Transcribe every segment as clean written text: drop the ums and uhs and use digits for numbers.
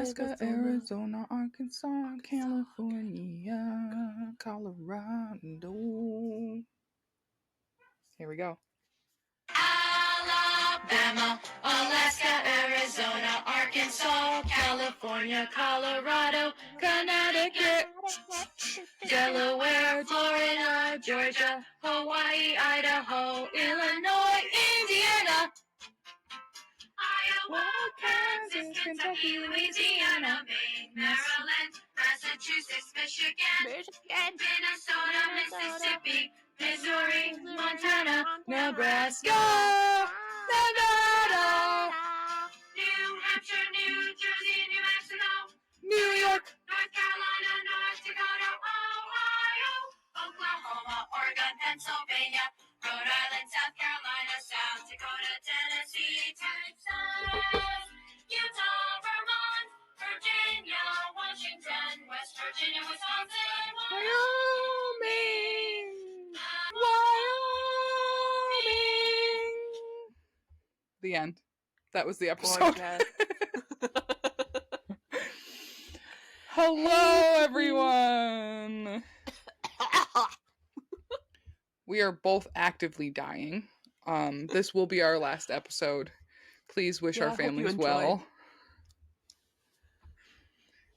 Nebraska, Arizona, Arkansas, California, Colorado. Here we go. Alabama, Alaska, Arizona, Arkansas, California, Colorado, Connecticut, Delaware, Florida, Georgia, Hawaii, Idaho, Illinois, Indiana, Iowa, Kansas, Kentucky, Louisiana, Maine, Maryland, Massachusetts, Michigan, Minnesota, Mississippi, Missouri, Montana, Nebraska, Nevada, New Hampshire, New Jersey, New Mexico, New York, North Carolina, North Dakota, Ohio, Oklahoma, Oregon, Pennsylvania, Rhode Island, South Carolina, South Dakota, Tennessee, Texas, Utah, Vermont, Virginia, Washington, West Virginia, Wisconsin, Wyoming. The end. That was the episode. Hello, everyone. We are both actively dying. This will be our last episode. Please wish our families well.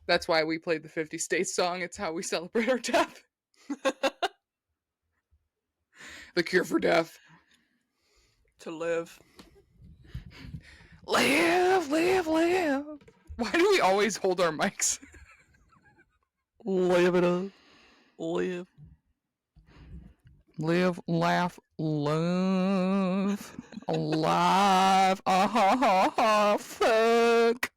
That's why we played the 50 States song. It's how we celebrate our death. The cure for death. To live. Live, live, live. Why do we always hold our mics? Live it up. Live. Live, laugh, love. Alive. Fuck.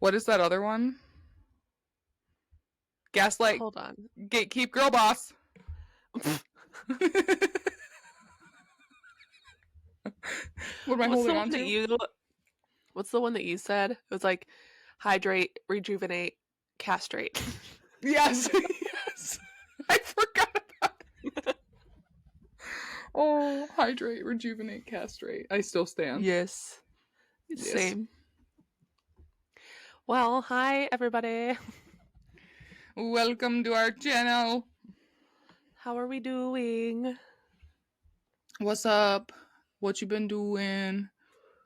What is that other one? Gaslight. Hold on. Gatekeep girl boss. What am I holding on to? What's the one that you said? It was like hydrate, rejuvenate, castrate. Yes. Yes. I forgot about it. Oh, hydrate, rejuvenate, castrate. I still stand. Yes. Same. Well, hi everybody. Welcome to our channel. How are we doing? What's up? What you been doing?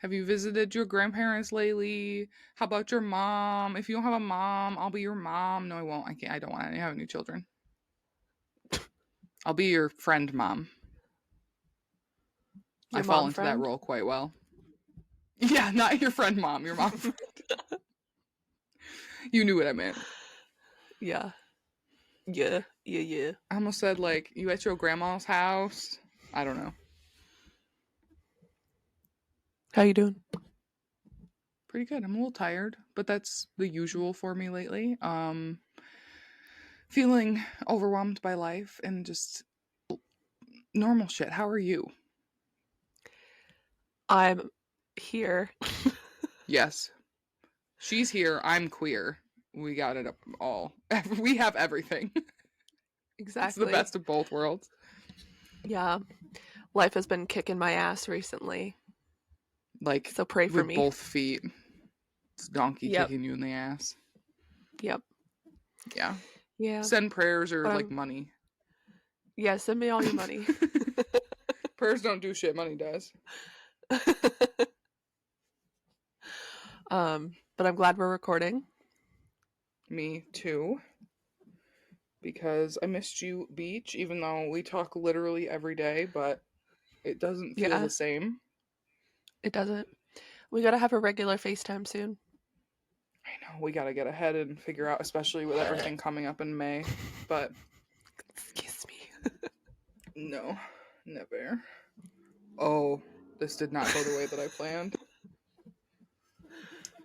Have you visited your grandparents lately? How about your mom? If you don't have a mom, I'll be your mom. No, I won't. I can't. I don't want to have any children. I'll be your friend mom. I fall into that role quite well. Yeah, not your friend mom. Your mom friend. You knew what I meant. Yeah. I almost said, like, you at your grandma's house. I don't know. How you doing? Pretty good. I'm a little tired, but that's the usual for me lately. Feeling overwhelmed by life and just normal shit. How are you? I'm here. Yes. She's here. I'm queer. We got it all. We have everything. Exactly. It's the best of both worlds. Yeah. Life has been kicking my ass recently. Like, so pray for me. With both feet. It's donkey kicking you in the ass. Yep. Yeah. Yeah. Send prayers or like money. Yeah, send me all your money. Prayers don't do shit. Money does. But I'm glad we're recording. Me too. Because I missed you, Beach, even though we talk literally every day, but it doesn't feel the same. It doesn't. We gotta have a regular FaceTime soon. I know, we gotta get ahead and figure out, especially with everything coming up in May, but... Excuse me. No, never. Oh, this did not go the way that I planned.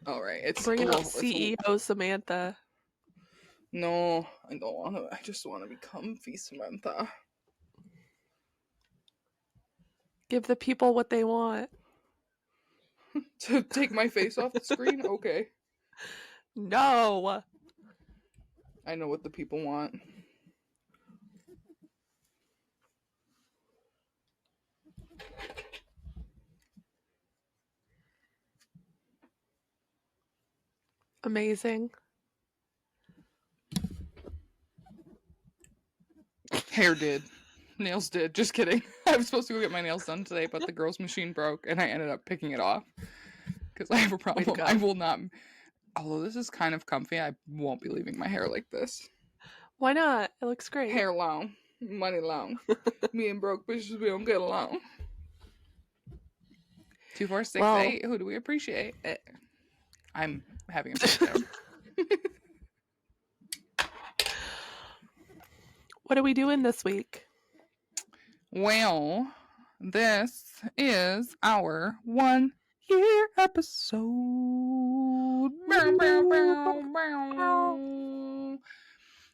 Alright, it's... Bring out CEO Samantha. No, I don't want to. I just want to be comfy, Samantha. Give the people what they want. To take my face off the screen? Okay. No. I know what the people want. Amazing. Hair did. Nails did. Just kidding. I was supposed to go get my nails done today, but the girl's machine broke and I ended up picking it off because I have a Way to problem. go. I will not. Although this is kind of comfy, I won't be leaving my hair like this. Why not? It looks great. Hair long, money long. Me and broke bitches, we don't get along. 2468. Who do we appreciate? I'm having a breakdown. What are we doing this week? Well, this is our 1-year episode. Bow, bow, bow, bow.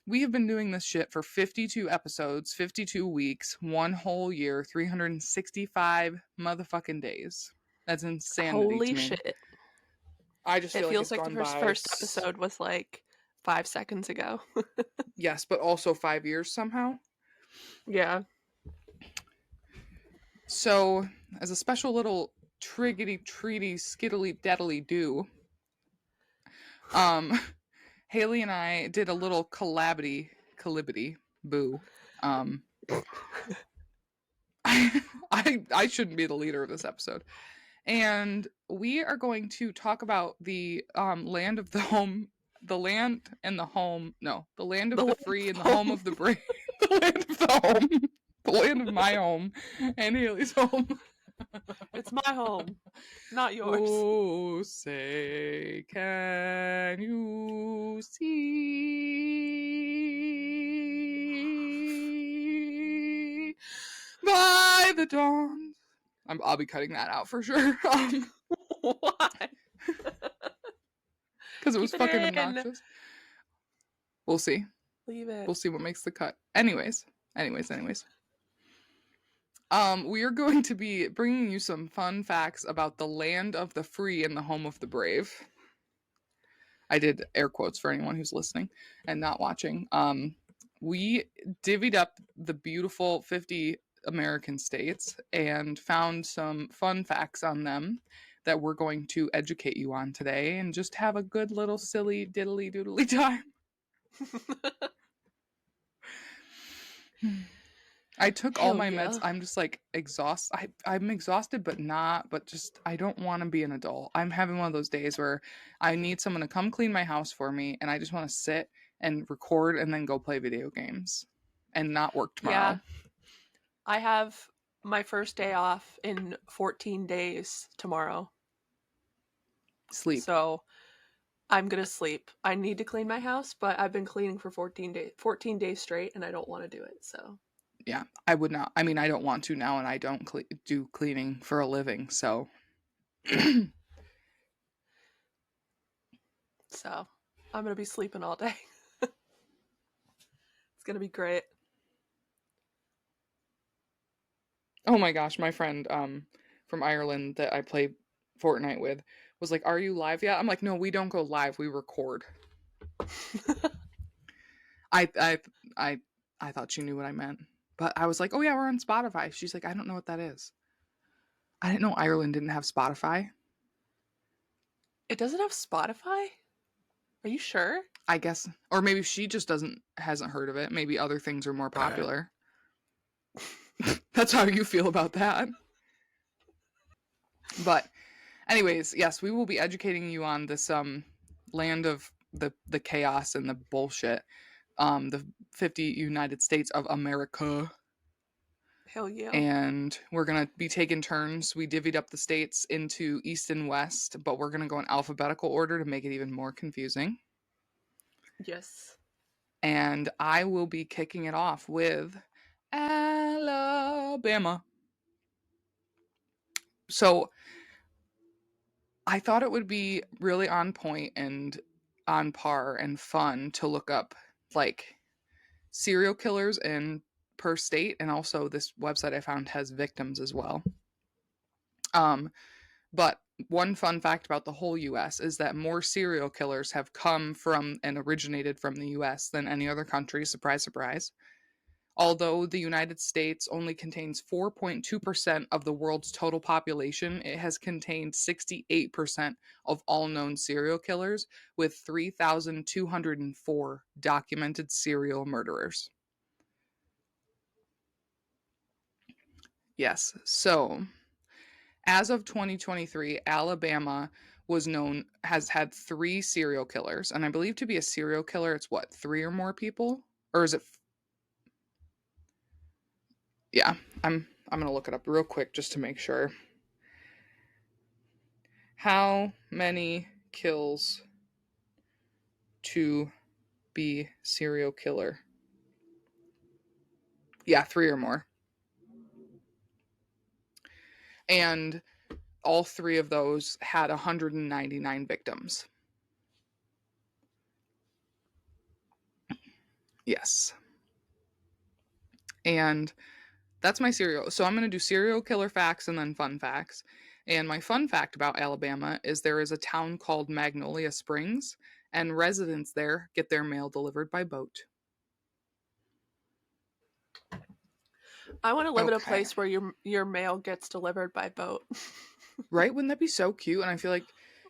We have been doing this shit for 52 episodes, 52 weeks, 1 whole year, 365 motherfucking days. That's insanity Holy to me. shit. I just feel it feels like like it's the gone by. first episode was like 5 seconds ago. Yes, but also 5 years somehow. Yeah. So, as a special little triggity treaty skiddly daddly do, Haley and I did a little collabity boo. I shouldn't be the leader of this episode. And we are going to talk about the land of the home, the land and the home. No, the land of the free and the home of the brave. The land of the home, the land of my home, and Haley's home. It's my home, not yours. Oh, say, can you see by the dawn? I'll be cutting that out for sure. Why? Because it was Keep it fucking in. obnoxious. We'll see. Leave it. We'll see what makes the cut. Anyways. We are going to be bringing you some fun facts about the land of the free and the home of the brave. I did air quotes for anyone who's listening and not watching. We divvied up the beautiful 50 American states and found some fun facts on them that we're going to educate you on today and just have a good little silly diddly doodly time. I took all my meds. I'm just like exhausted. I'm exhausted, but just I don't want to be an adult. I'm having one of those days where I need someone to come clean my house for me and I just want to sit and record and then go play video games and not work tomorrow. Yeah. I have my first day off in 14 days tomorrow. Sleep. So I'm going to sleep. I need to clean my house, but I've been cleaning for 14 days straight and I don't want to do it. So yeah, I would not. I mean, I don't want to now and I don't do cleaning for a living. So. So I'm going to be sleeping all day. It's going to be great. Oh my gosh, my friend from Ireland that I play Fortnite with was like, "Are you live yet?" I'm like, "No, we don't go live. We record." I thought she knew what I meant, but I was like, "Oh yeah, we're on Spotify." She's like, "I don't know what that is." I didn't know Ireland didn't have Spotify. It doesn't have Spotify? Are you sure? I guess, or maybe she just hasn't heard of it. Maybe other things are more popular. That's how you feel about that. But anyways, yes, we will be educating you on this land of the chaos and the bullshit. The 50 United States of America. Hell yeah. And we're going to be taking turns. We divvied up the states into East and West, but we're going to go in alphabetical order to make it even more confusing. Yes. And I will be kicking it off with Alabama. So I thought it would be really on point and on par and fun to look up like serial killers in per state, and also this website I found has victims as well. But one fun fact about the whole US is that more serial killers have come from and originated from the US than any other country. Surprise, surprise. Although the United States only contains 4.2% of the world's total population, it has contained 68% of all known serial killers, with 3,204 documented serial murderers. Yes. So, as of 2023, Alabama has had 3 serial killers, and I believe to be a serial killer it's what, 3 or more people? Or is it Yeah, I'm going to look it up real quick just to make sure. How many kills to be serial killer? Yeah, 3 or more. And all 3 of those had 199 victims. Yes. And that's my serial. So I'm going to do serial killer facts and then fun facts. And my fun fact about Alabama is there is a town called Magnolia Springs, and residents there get their mail delivered by boat. I want to live in a Okay. place where your mail gets delivered by boat. Right? Wouldn't that be so cute? And I feel like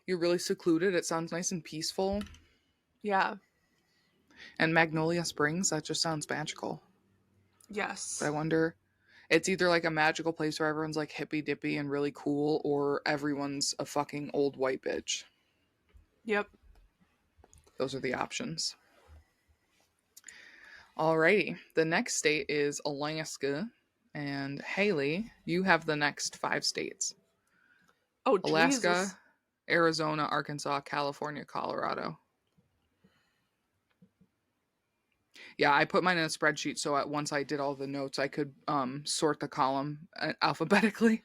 you're really secluded. It sounds nice and peaceful. Yeah. And Magnolia Springs, that just sounds magical. But I Yes. wonder, it's either like a magical place where everyone's like hippy dippy and really cool, or everyone's a fucking old white bitch. Yep. Those are the options. Alrighty. The next state is Alaska. And Haley, you have the next 5 states: Oh, Alaska, Jesus. Arizona, Arkansas, California, Colorado. Yeah, I put mine in a spreadsheet so once I did all the notes, I could sort the column alphabetically.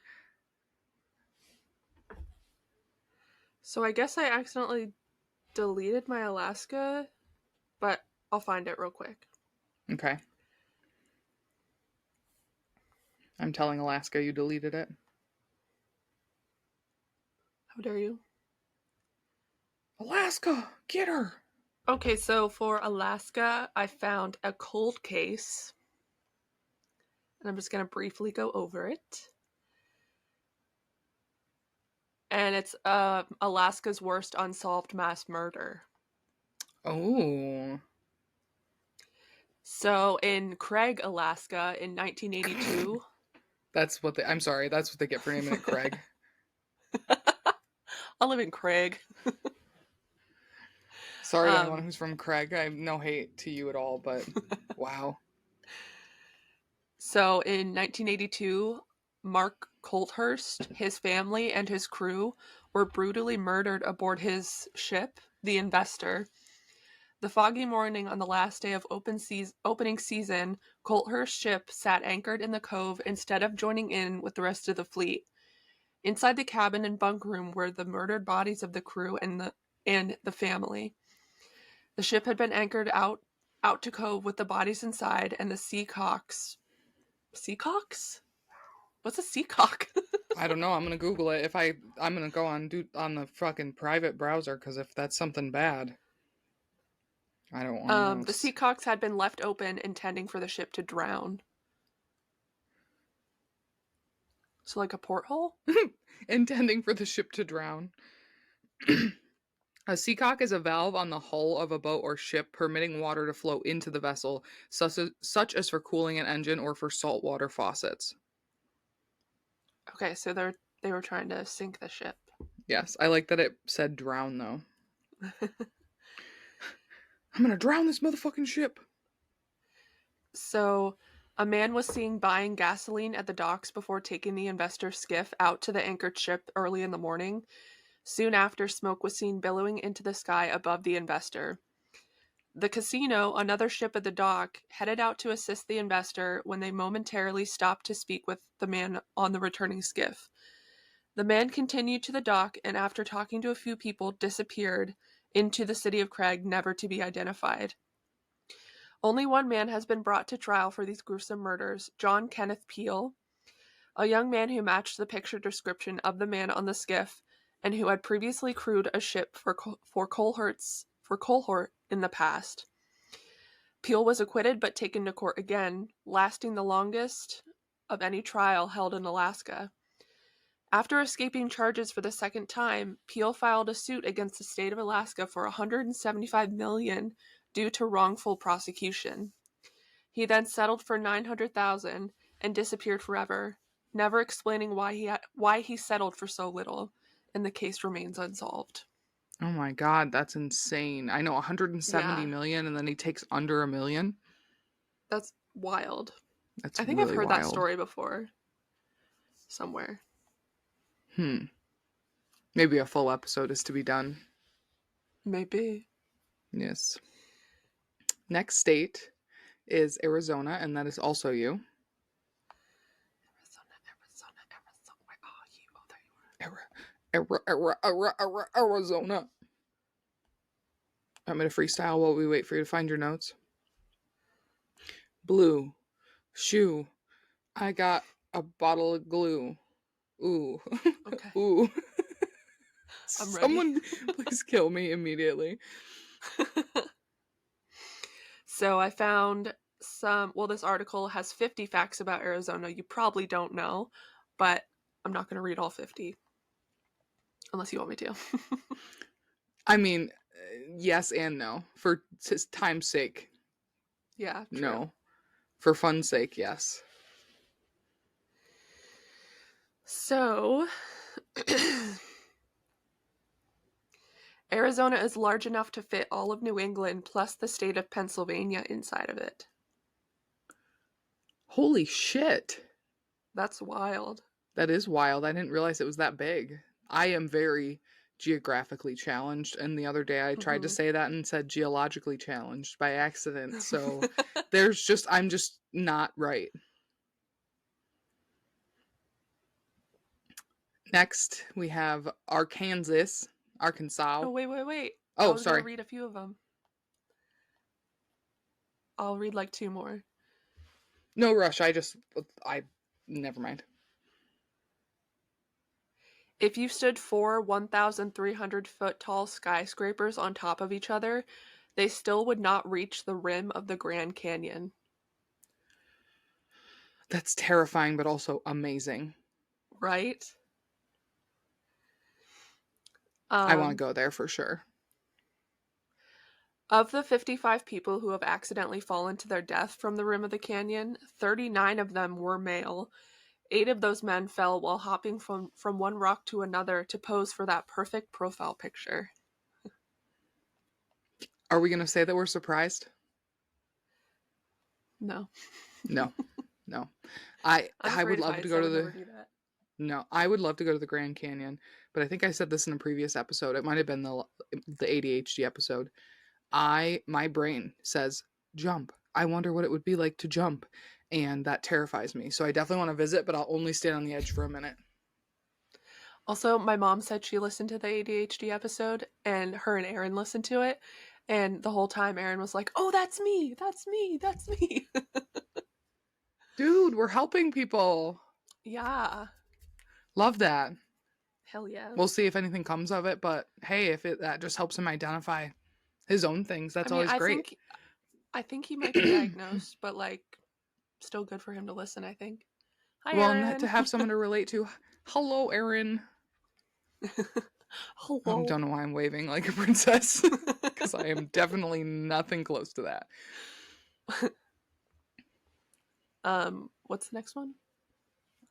So I guess I accidentally deleted my Alaska, but I'll find it real quick. Okay. I'm telling Alaska you deleted it. How dare you? Alaska, get her. Okay, so for Alaska, I found a cold case. And I'm just going to briefly go over it. And it's Alaska's worst unsolved mass murder. Oh. So in Craig, Alaska, in 1982. I'm sorry, that's what they get for naming it Craig. I live in Craig. Sorry to anyone who's from Craig. I have no hate to you at all, but wow. So in 1982, Mark Colthurst, his family, and his crew were brutally murdered aboard his ship, the Investor. The foggy morning on the last day of opening season, Colthurst's ship sat anchored in the cove instead of joining in with the rest of the fleet. Inside the cabin and bunk room were the murdered bodies of the crew and the family. The ship had been anchored out to cove with the bodies inside, and the seacocks. Seacocks? What's a seacock? I don't know. I'm gonna Google it. I'm gonna go on the fucking private browser, because if that's something bad, I don't want to know. The seacocks had been left open, intending for the ship to drown. So, like a porthole? Intending for the ship to drown. A seacock is a valve on the hull of a boat or ship permitting water to flow into the vessel, such as for cooling an engine or for saltwater faucets. Okay, so they were trying to sink the ship. Yes, I like that it said drown, though. I'm gonna drown this motherfucking ship. So, a man was seen buying gasoline at the docks before taking the Investor skiff out to the anchored ship early in the morning. Soon after, smoke was seen billowing into the sky above the Investor. The Casino, another ship at the dock, headed out to assist the Investor when they momentarily stopped to speak with the man on the returning skiff. The man continued to the dock and, after talking to a few people, disappeared into the city of Craig, never to be identified. Only one man has been brought to trial for these gruesome murders, John Kenneth Peel, a young man who matched the picture description of the man on the skiff and who had previously crewed a ship for Colhort in the past. Peel was acquitted but taken to court again, lasting the longest of any trial held in Alaska. After escaping charges for the second time, Peel filed a suit against the state of Alaska for $175 million due to wrongful prosecution. He then settled for $900,000 and disappeared forever, never explaining why he settled for so little, and the case remains unsolved. Oh my God, that's insane. I know 170 Yeah, million and then he takes under a million. that's wild. That's I think I've really heard that wild. story before. Somewhere. Maybe a full episode is to be done. Maybe. Yes. Next state is Arizona, and that is also you. Arizona. Where are you? Oh, there you are. Arizona. I'm going to freestyle while we wait for you to find your notes. Blue. Shoe. I got a bottle of glue. Ooh. Okay. Ooh. I'm ready. Someone please kill me immediately. So I found this article has 50 facts about Arizona you probably don't know, but I'm not going to read all 50. Unless you want me to. I mean, yes and no. For time's sake. Yeah, true. No. For fun's sake, yes. So, Arizona is large enough to fit all of New England plus the state of Pennsylvania inside of it. Holy shit. That's wild. That is wild. I didn't realize it was that big. I am very geographically challenged, and the other day I tried to say that and said geologically challenged by accident. So I'm just not right. Next, we have Arkansas. Oh, wait. Oh, I was sorry. gonna read a few of them. I'll read like 2 more. No rush. Never mind. If you stood 4 1,300-foot tall skyscrapers on top of each other, they still would not reach the rim of the Grand Canyon. That's terrifying, but also amazing. Right? I want to go there for sure. Of the 55 people who have accidentally fallen to their death from the rim of the canyon, 39 of them were male. 8 of those men fell while hopping from one rock to another to pose for that perfect profile picture. Are we going to say that we're surprised? No. No. I would love to go to I would love to go to the Grand Canyon, but I think I said this in a previous episode. It might have been the ADHD episode. My brain says jump. I wonder what it would be like to jump, and that terrifies me. So I definitely want to visit, but I'll only stand on the edge for a minute. Also, my mom said she listened to the ADHD episode, and her and Aaron listened to it, and the whole time Aaron was like, "Oh, that's me. That's me. That's me." Dude, we're helping people. Yeah. Love that. Hell yeah. We'll see if anything comes of it, but hey, that just helps him identify his own things, that's always great. I think he might be diagnosed, but like, still good for him to listen, I think. Hi, well, Aaron. to have someone to relate to. Hello, Aaron. Hello. I don't know why I'm waving like a princess, because I am definitely nothing close to that. What's the next one?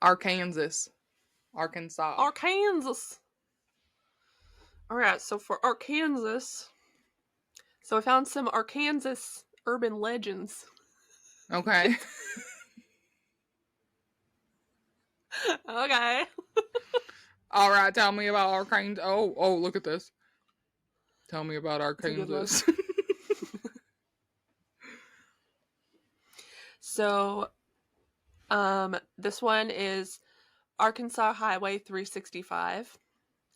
Arkansas. Alright, so for Arkansas, so I found some Arkansas urban legends. Okay. Okay. All right, tell me about Arkansas. Oh, look at this. Tell me about Arkansas. So, this one is Arkansas Highway 365,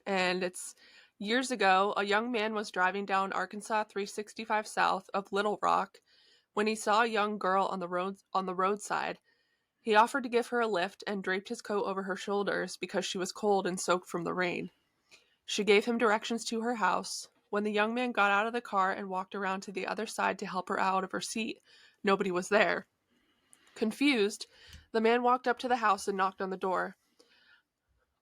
and it's years ago, a young man was driving down Arkansas 365 south of Little Rock when he saw a young girl on the roadside. He offered to give her a lift and draped his coat over her shoulders because she was cold and soaked from the rain. She gave him directions to her house. When the young man got out of the car and walked around to the other side to help her out of her seat, nobody was there. Confused, the man walked up to the house and knocked on the door.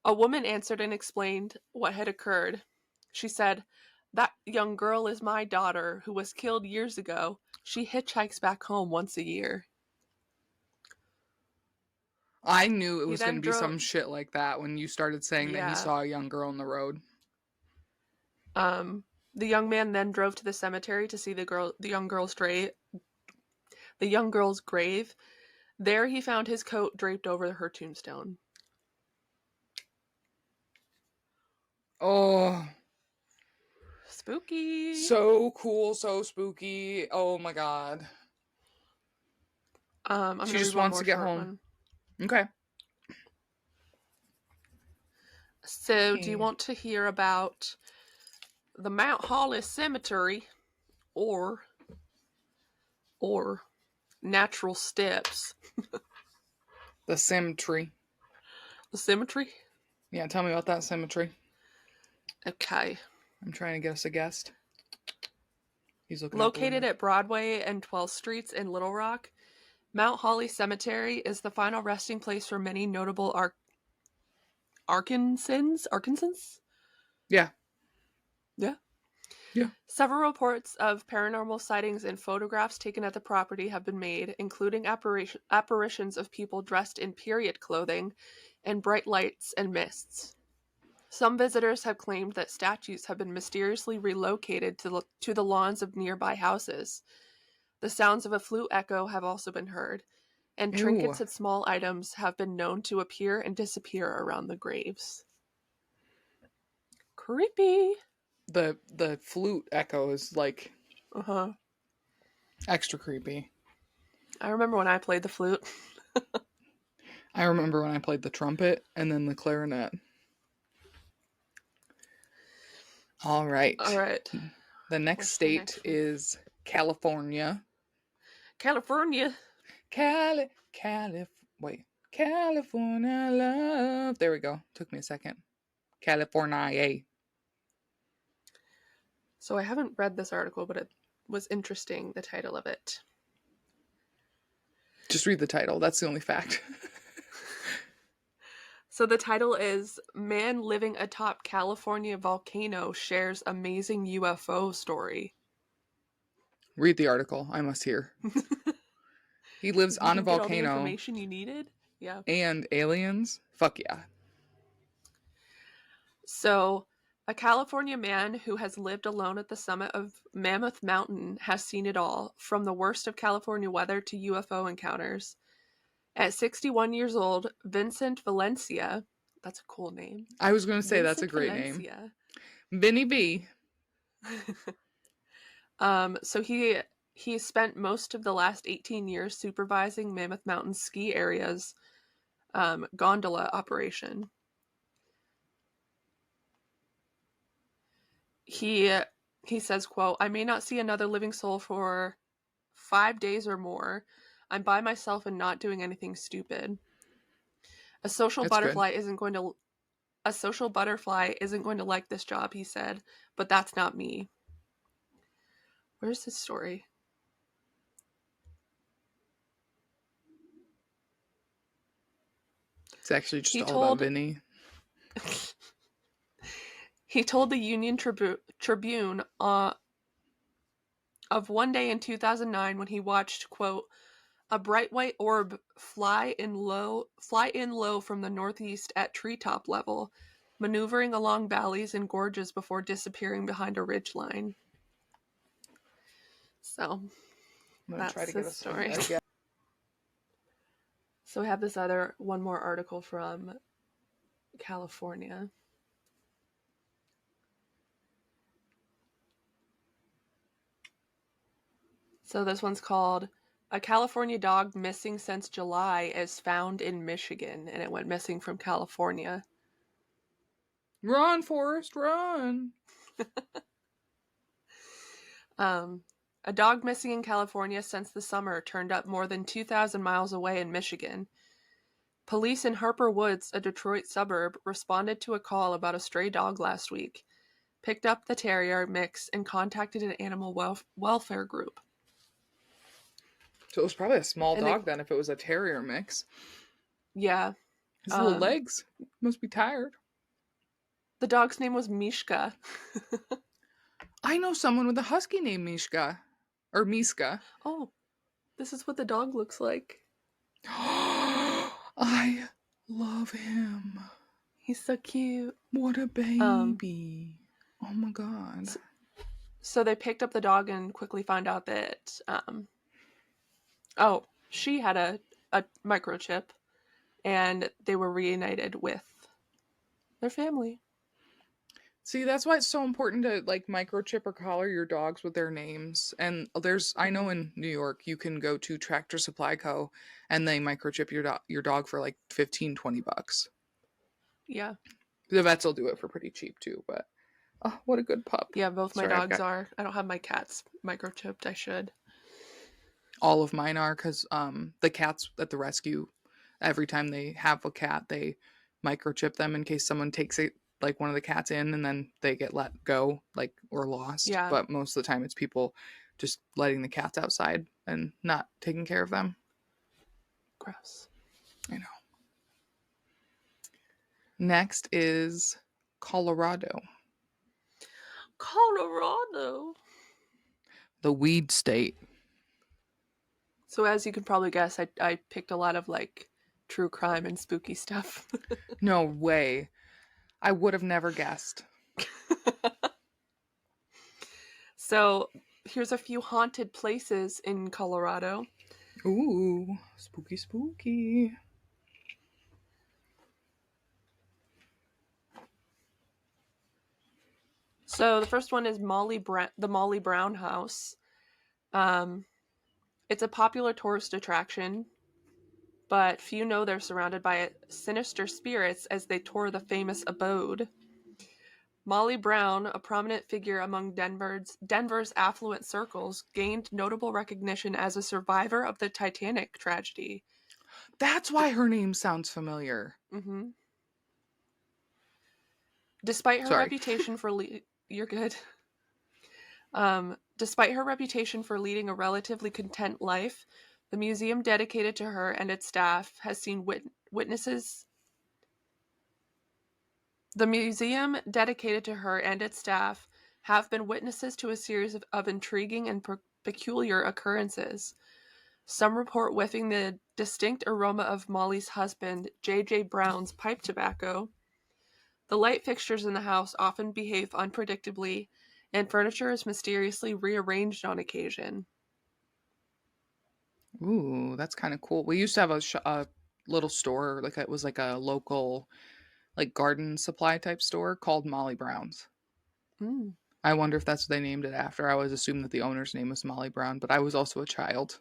A woman answered and explained what had occurred. She said, "That young girl is my daughter, who was killed years ago. She hitchhikes back home once a year." I knew it He was going then to be drove. some shit like that when you started saying that he Yeah. saw a young girl in the road. The young man then drove to the cemetery to see the young girl's grave. There he found his coat draped over her tombstone. Oh, Spooky. so cool, so spooky. Oh my god. I'm She gonna read just one wants more to get short home. one. Okay. So, do you want to hear about the Mount Holly Cemetery or natural steps? The symmetry. The cemetery? Yeah, tell me about that symmetry. Okay. I'm trying to get us a guest. He's looking Located at Broadway and 12th Streets in Little Rock, Mount Holly Cemetery is the final resting place for many notable Arkansans? Yeah. Yeah. Yeah. Several reports of paranormal sightings and photographs taken at the property have been made, including apparitions of people dressed in period clothing and bright lights and mists. Some visitors have claimed that statues have been mysteriously relocated to the lawns of nearby houses. The sounds of a flute echo have also been heard, and Ew. trinkets and small items have been known to appear and disappear around the graves. Creepy. The flute echo is like Uh-huh. extra creepy. I remember when I played the flute. I remember when I played the trumpet and then the clarinet. All right. All right. The next state is California. California. California love. There we go. Took me a second. California. So I haven't read this article, but it was interesting, the title of it. Just read the title. That's the only fact. So the title is "Man Living Atop California Volcano Shares Amazing UFO Story." Read the article. I must hear. He lives on a volcano. Get all the information you needed? Yeah. And aliens? Fuck yeah. So, a California man who has lived alone at the summit of Mammoth Mountain has seen it all, from the worst of California weather to UFO encounters. At 61 years old, Vincent Valencia, that's a cool name. I was going to say that's a great name. Vinny B. So he spent most of the last 18 years supervising Mammoth Mountain ski area's gondola operation. He says, quote, "I may not see another living soul for 5 days or more. I'm by myself and not doing anything stupid. A social butterfly isn't going to like this job," he said, "but that's not me." Where's his story? It's actually just all about Vinny. He told the Union Tribune of one day in 2009 when he watched, quote, "a bright white orb fly in low from the northeast at treetop level, maneuvering along valleys and gorges before disappearing behind a ridgeline." So that's try to get his story. So we have this one more article from California. So this one's called "A California Dog Missing Since July is Found in Michigan," and it went missing from California. Run, Forrest, run! A dog missing in California since the summer turned up more than 2,000 miles away in Michigan. Police in Harper Woods, a Detroit suburb, responded to a call about a stray dog last week. picked up the terrier mix and contacted an animal welfare group. So it was probably a small And they, dog then if it was a terrier mix. yeah, His little legs must be tired. the dog's name was Mishka. I know someone with a husky named Mishka. Or Miska. Oh, this is what the dog looks like. I love him. He's so cute. What a baby. Oh my god. So they picked up the dog and quickly found out that, she had a microchip, and they were reunited with their family. See, that's why it's so important to like microchip or collar your dogs with their names. And I know in New York you can go to Tractor Supply Co. and they microchip your dog for like $15-20. Yeah. The vets will do it for pretty cheap too, but oh, what a good pup. Yeah, both my Sorry, dogs are. I don't have my cats microchipped. I should. All of mine are because the cats at the rescue, every time they have a cat, they microchip them in case someone takes it, like one of the cats in, and then they get let go, like, or lost. Yeah. But most of the time, it's people just letting the cats outside and not taking care of them. Gross. I know. Next is Colorado. Colorado. The weed state. So as you can probably guess, I picked a lot of like true crime and spooky stuff. No way. I would have never guessed. So here's a few haunted places in Colorado. Ooh, spooky, spooky. So the first one is the Molly Brown House. It's a popular tourist attraction, but few know they're surrounded by sinister spirits as they tour the famous abode. Molly Brown, a prominent figure among Denver's affluent circles, gained notable recognition as a survivor of the Titanic tragedy. That's why her name sounds familiar. Mm-hmm. Despite her Sorry. reputation for you're good. Despite her reputation for leading a relatively content life, the museum dedicated to her and its staff has seen witnesses. The museum dedicated to her and its staff have been witnesses to a series of intriguing and peculiar occurrences. Some report whiffing the distinct aroma of Molly's husband, J.J. Brown's pipe tobacco. The light fixtures in the house often behave unpredictably, and furniture is mysteriously rearranged on occasion. Ooh, that's kind of cool. We used to have a little store, like it was like a local, like garden supply type store called Molly Brown's. Mm. I wonder if that's what they named it after. I always assumed that the owner's name was Molly Brown, but I was also a child.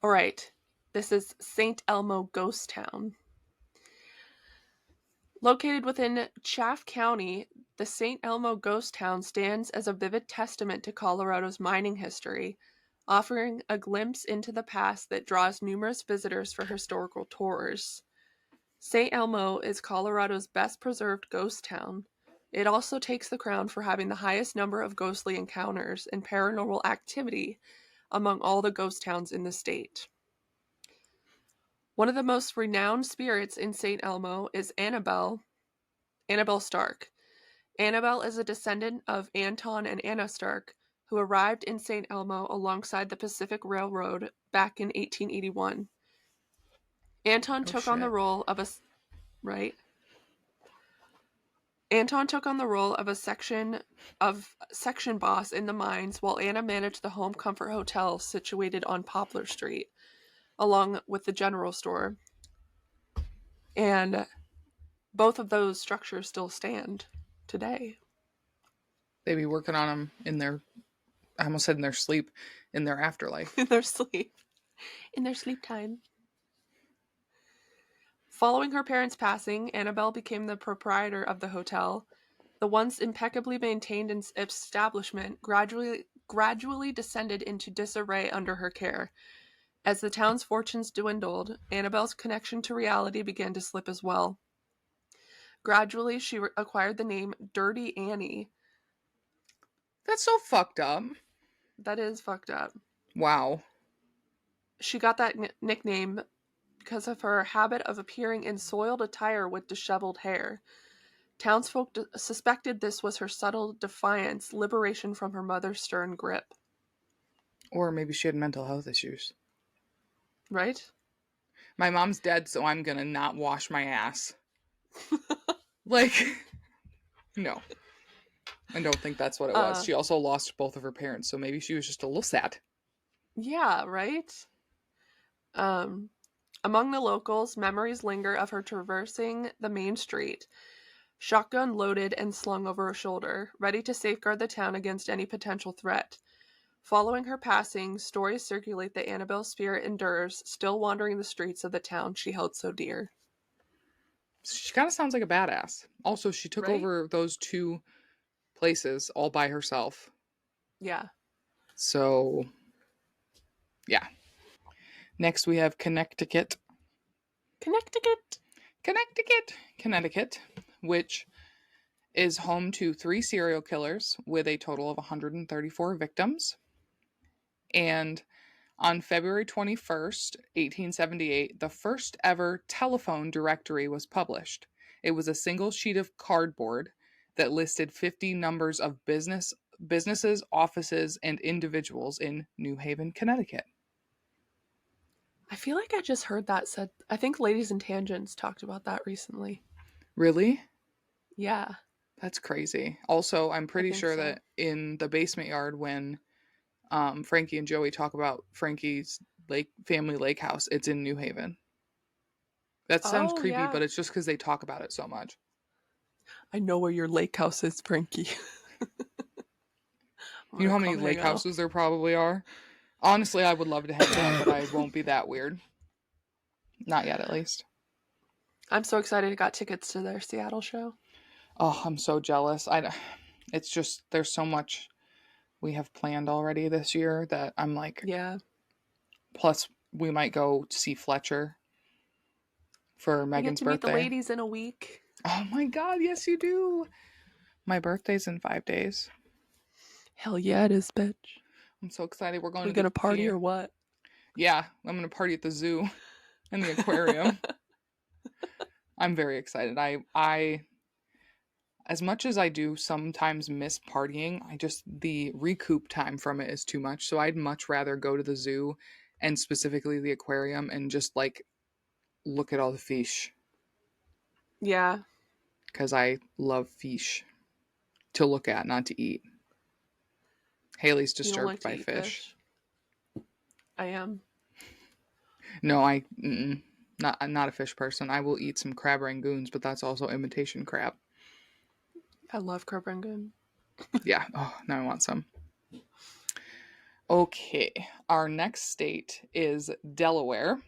All right, this is St. Elmo Ghost Town. Located within Chaff County, the St. Elmo Ghost Town stands as a vivid testament to Colorado's mining history, offering a glimpse into the past that draws numerous visitors for historical tours. St. Elmo is Colorado's best preserved ghost town. It also takes the crown for having the highest number of ghostly encounters and paranormal activity among all the ghost towns in the state. One of the most renowned spirits in St. Elmo is Annabelle Stark. Annabelle is a descendant of Anton and Anna Stark, who arrived in St. Elmo alongside the Pacific Railroad back in 1881. Anton took on the role of a section boss in the mines, while Anna managed the Home Comfort Hotel situated on Poplar Street, along with the general store. And both of those structures still stand today. They be working on them in their, I almost said in their sleep, in their afterlife. In their sleep time. Following her parents' passing, Annabelle became the proprietor of the hotel. The once impeccably maintained establishment gradually descended into disarray under her care. As the town's fortunes dwindled, Annabelle's connection to reality began to slip as well. Gradually, she acquired the name Dirty Annie. That's so fucked up. That is fucked up. Wow. She got that nickname because of her habit of appearing in soiled attire with disheveled hair. Townsfolk suspected this was her subtle defiance, liberation from her mother's stern grip. Or maybe she had mental health issues. Right? My mom's dead, so I'm gonna not wash my ass. Like, no. I don't think that's what it was. She also lost both of her parents, so maybe she was just a little sad. Yeah, right? Among the locals, memories linger of her traversing the main street, shotgun loaded and slung over her shoulder, ready to safeguard the town against any potential threat. Following her passing, stories circulate that Annabelle's spirit endures, still wandering the streets of the town she held so dear. She kind of sounds like a badass. Also, she took Right? over those 2 places all by herself. Yeah. So, yeah. Next, we have Connecticut. Connecticut, which is home to 3 serial killers with a total of 134 victims. And on February 21st, 1878, the first ever telephone directory was published. It was a single sheet of cardboard that listed 50 numbers of businesses, offices, and individuals in New Haven, Connecticut. I feel like I just heard that said. I think Ladies and Tangents talked about that recently. Really? Yeah. That's crazy. Also, I'm I pretty think sure so. that in the basement yard, when Frankie and Joey talk about Frankie's family lake house, it's in New Haven. That sounds Oh, creepy, yeah. but it's just because they talk about it so much. I know where your lake house is, Frankie. I'm You know gonna how many come hang lake out. houses there probably are? Honestly, I would love to hang out, but I won't be that weird. Not yet, at least. I'm so excited I got tickets to their Seattle show. Oh, I'm so jealous. It's just, there's so much we have planned already this year that I'm like, Yeah. plus we might go see Fletcher for I get Megan's to meet the birthday. ladies in a week. Oh my God, yes, you do. My birthday's in 5 days. Hell yeah, it is, bitch. I'm so excited. We're going We to gonna the party or what? Yeah, I'm going to party at the zoo and the aquarium. I'm very excited. I as much as I do sometimes miss partying, the recoup time from it is too much. So I'd much rather go to the zoo and specifically the aquarium and just like look at all the fish Yeah. because I love fish to look at, not to eat. Haley's You don't disturbed like to by eat fish. fish? I am. No, not a fish person. I will eat some crab rangoons, but that's also imitation crab. I love crab rangoon. Yeah. Oh, now I want some. Okay. Our next state is Delaware,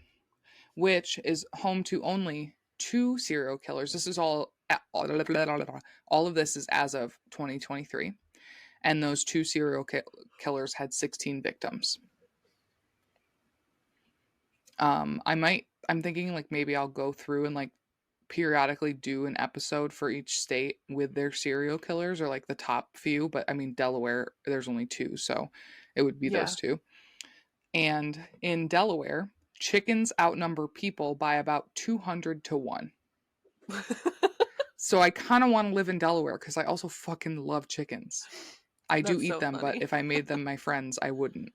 which is home to only 2 serial killers. This is all of this is as of 2023. And those 2 serial killers had 16 victims. I'm thinking like maybe I'll go through and like periodically do an episode for each state with their serial killers or like the top few, but I mean Delaware there's only 2, so it would be Yeah. those 2. And in Delaware, chickens outnumber people by about 200 to 1. So I kind of want to live in Delaware cuz I also fucking love chickens. I do That's eat so them, but funny. if I made them my friends, I wouldn't.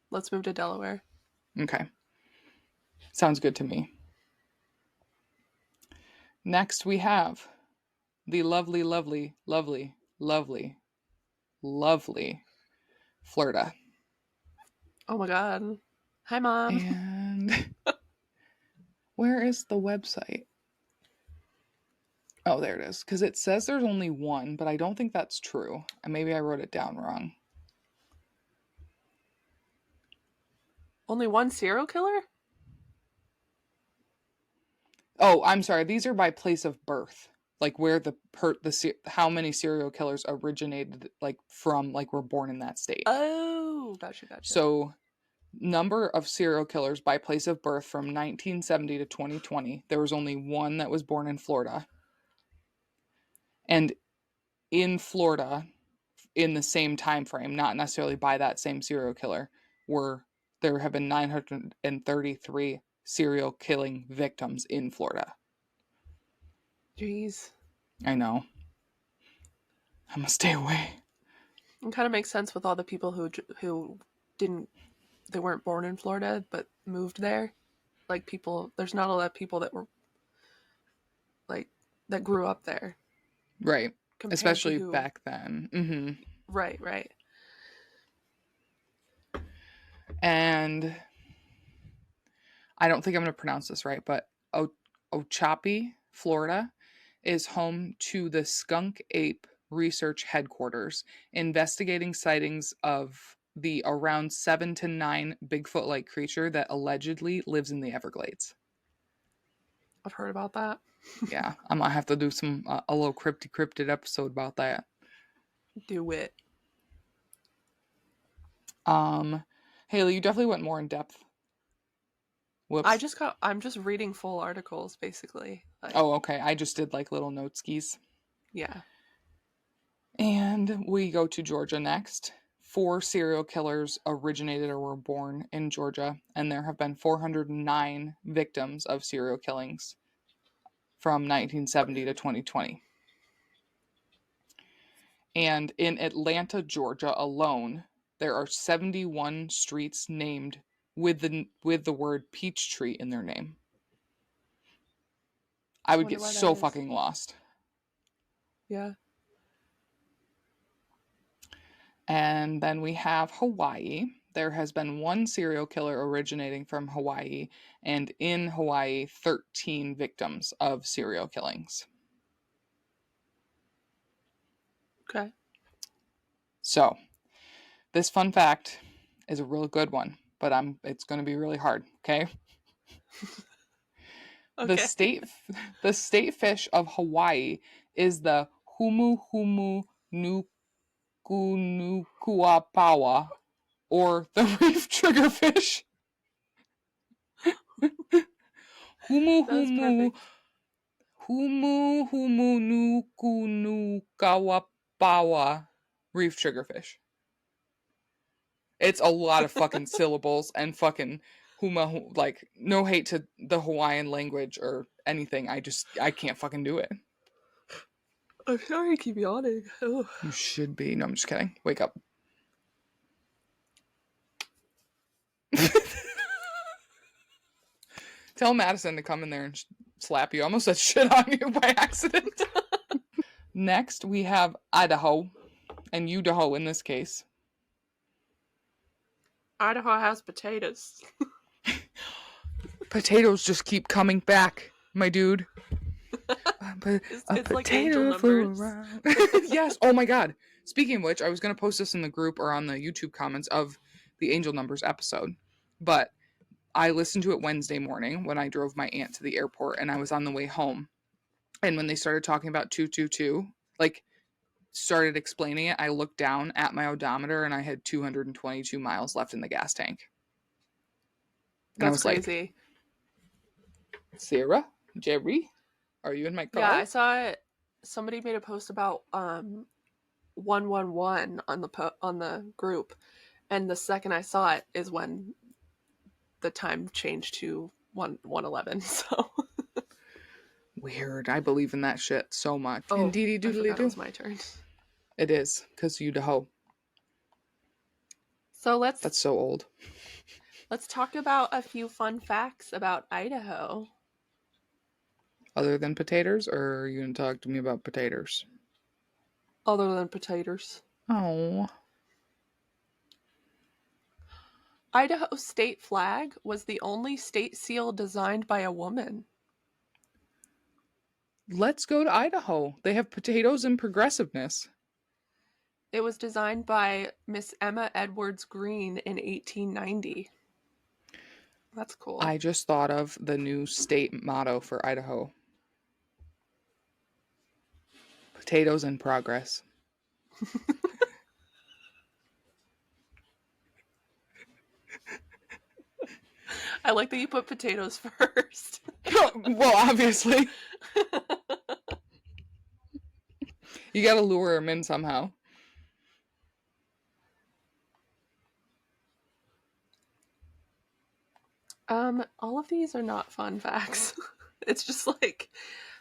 Let's move to Delaware. Okay. Sounds good to me. Next we have the lovely, lovely, lovely, lovely, lovely Florida. Oh my god. Hi, Mom. And where is the website? Oh, there it is. Because it says there's only one, but I don't think that's true. And maybe I wrote it down wrong. Only one serial killer? Oh, I'm sorry. These are by place of birth. Like where how many serial killers originated like from like were born in that state. Oh, gotcha. So number of serial killers by place of birth from 1970 to 2020, there was only one that was born in Florida. And in Florida, in the same time frame, not necessarily by that same serial killer, there have been 933 serial killing victims in Florida. Jeez. I know. I'm gonna stay away. It kind of makes sense with all the people who they weren't born in Florida but moved there. Like people, there's not a lot of people that were like that grew up there. Right. Compared to Especially who. back then. Mm-hmm. Right. And I don't think I'm going to pronounce this right, but Ochapi, Florida, is home to the skunk ape research headquarters, investigating sightings of the around 7 to 9 Bigfoot-like creature that allegedly lives in the Everglades. I've heard about that. Yeah, I might have to do a little cryptid episode about that. Do it. Haley, you definitely went more in depth. Whoops. I'm just reading full articles basically. Like, Oh, okay. I just did like little note skis. yeah. And we go to Georgia next. 4 serial killers originated or were born in Georgia, and there have been 409 victims of serial killings from 1970 to 2020. And in Atlanta, Georgia alone, there are 71 streets named with the word Peachtree in their name. I would get so fucking lost. Yeah. And then we have Hawaii. There has been 1 serial killer originating from Hawaii, and in Hawaii, 13 victims of serial killings. Okay. So, this fun fact is a real good one, but it's going to be really hard, okay? Okay. The state fish of Hawaii is the humu humu nukunukuapawa, or the reef triggerfish. Humu That's humu perfect. humu humu nukunukawapawa reef triggerfish. It's a lot of fucking syllables and fucking huma, like, no hate to the Hawaiian language or anything. I can't fucking do it. I'm sorry to keep yawning. Oh. You should be. No, I'm just kidding. Wake up. Tell Madison to come in there and slap you. I almost said shit on you by accident. Next, we have Idaho, and Idaho in this case. Idaho has potatoes. Potatoes just keep coming back, my dude. It's like angel numbers. Yes. Oh my god. Speaking of which, I was going to post this in the group or on the YouTube comments of the angel numbers episode, but I listened to it Wednesday morning when I drove my aunt to the airport, and I was on the way home. And when they started talking about 222, like, started explaining it, I looked down at my odometer and I had 222 miles left in the gas tank. And That's I was crazy. like, Sarah, Jerry, are you in my car? Yeah, I saw it. Somebody made a post about 111 on the group, and the second I saw it is when the time changed to 111. So Weird. I believe in that shit so much. oh, Indeedy I doodly forgot it doo. was my turn. It is, because Idaho. So That's so old. let's talk about a few fun facts about Idaho. Other than potatoes, or are you going to talk to me about potatoes? Other than potatoes. Oh. Idaho's state flag was the only state seal designed by a woman. Let's go to Idaho. They have potatoes and progressiveness. It was designed by Miss Emma Edwards Green in 1890. That's cool. I just thought of the new state motto for Idaho. Potatoes in progress. I like that you put potatoes first. Well, obviously. You gotta lure them in somehow. All of these are not fun facts. It's just like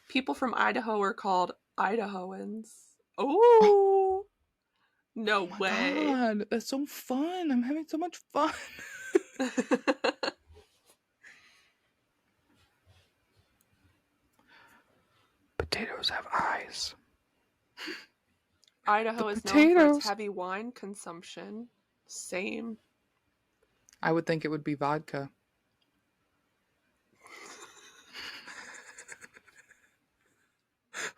people from Idaho are called Idahoans. Oh, no Oh my way. god, that's so fun. I'm having so much fun. Potatoes have eyes. Idaho The is known for its potatoes. heavy wine consumption. Same. I would think it would be vodka.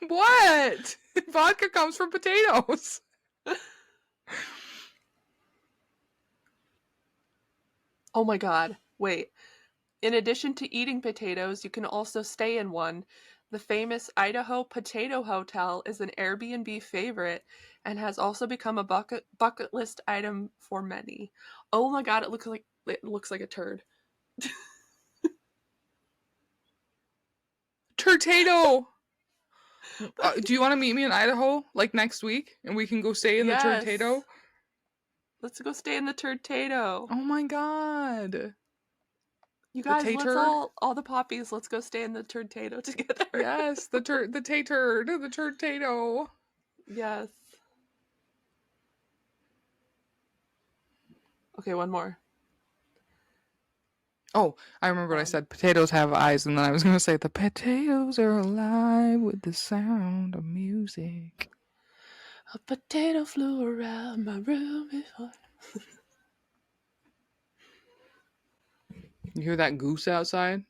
What? Vodka comes from potatoes. Oh my god. Wait. In addition to eating potatoes, you can also stay in one. The famous Idaho Potato Hotel is an Airbnb favorite and has also become a bucket list item for many. Oh my god, it looks like a turd. Turtato. Do you want to meet me in Idaho like next week and we can go stay in the Turtato? Yes. Let's go stay in the Turtato. Oh my god. You The guys, let's tater? all the poppies, let's go stay in the Turtato together. Yes, the tater, the Turtato. Yes. Okay, one more. Oh, I remember what I said. Potatoes have eyes, and then I was going to say, the potatoes are alive with the sound of music. A potato flew around my room before. You hear that goose outside?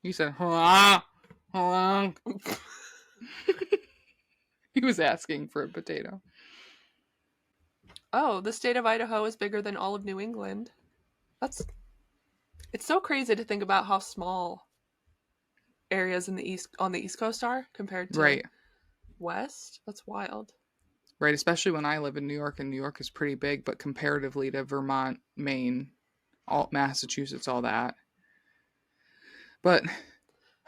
He said, "Hurrah, hurrah." He was asking for a potato. Oh, the state of Idaho is bigger than all of New England. It's so crazy to think about how small areas on the East Coast are compared to Right, West. That's wild. right. Especially when I live in New York, and New York is pretty big, but comparatively to Vermont, Maine, all Massachusetts, all that. But,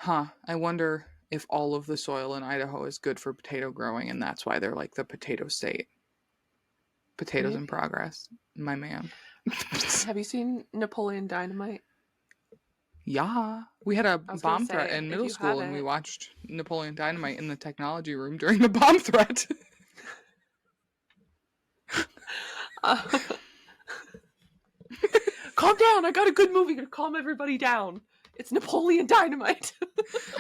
I wonder if all of the soil in Idaho is good for potato growing, and that's why they're like the potato state. Potatoes in Maybe. progress, my man. Have you seen Napoleon Dynamite? Yeah. We had a I was gonna bomb threat say, in if middle you school and we haven't, watched Napoleon Dynamite in the technology room during the bomb threat. calm down. I got a good movie to calm everybody down. It's Napoleon Dynamite.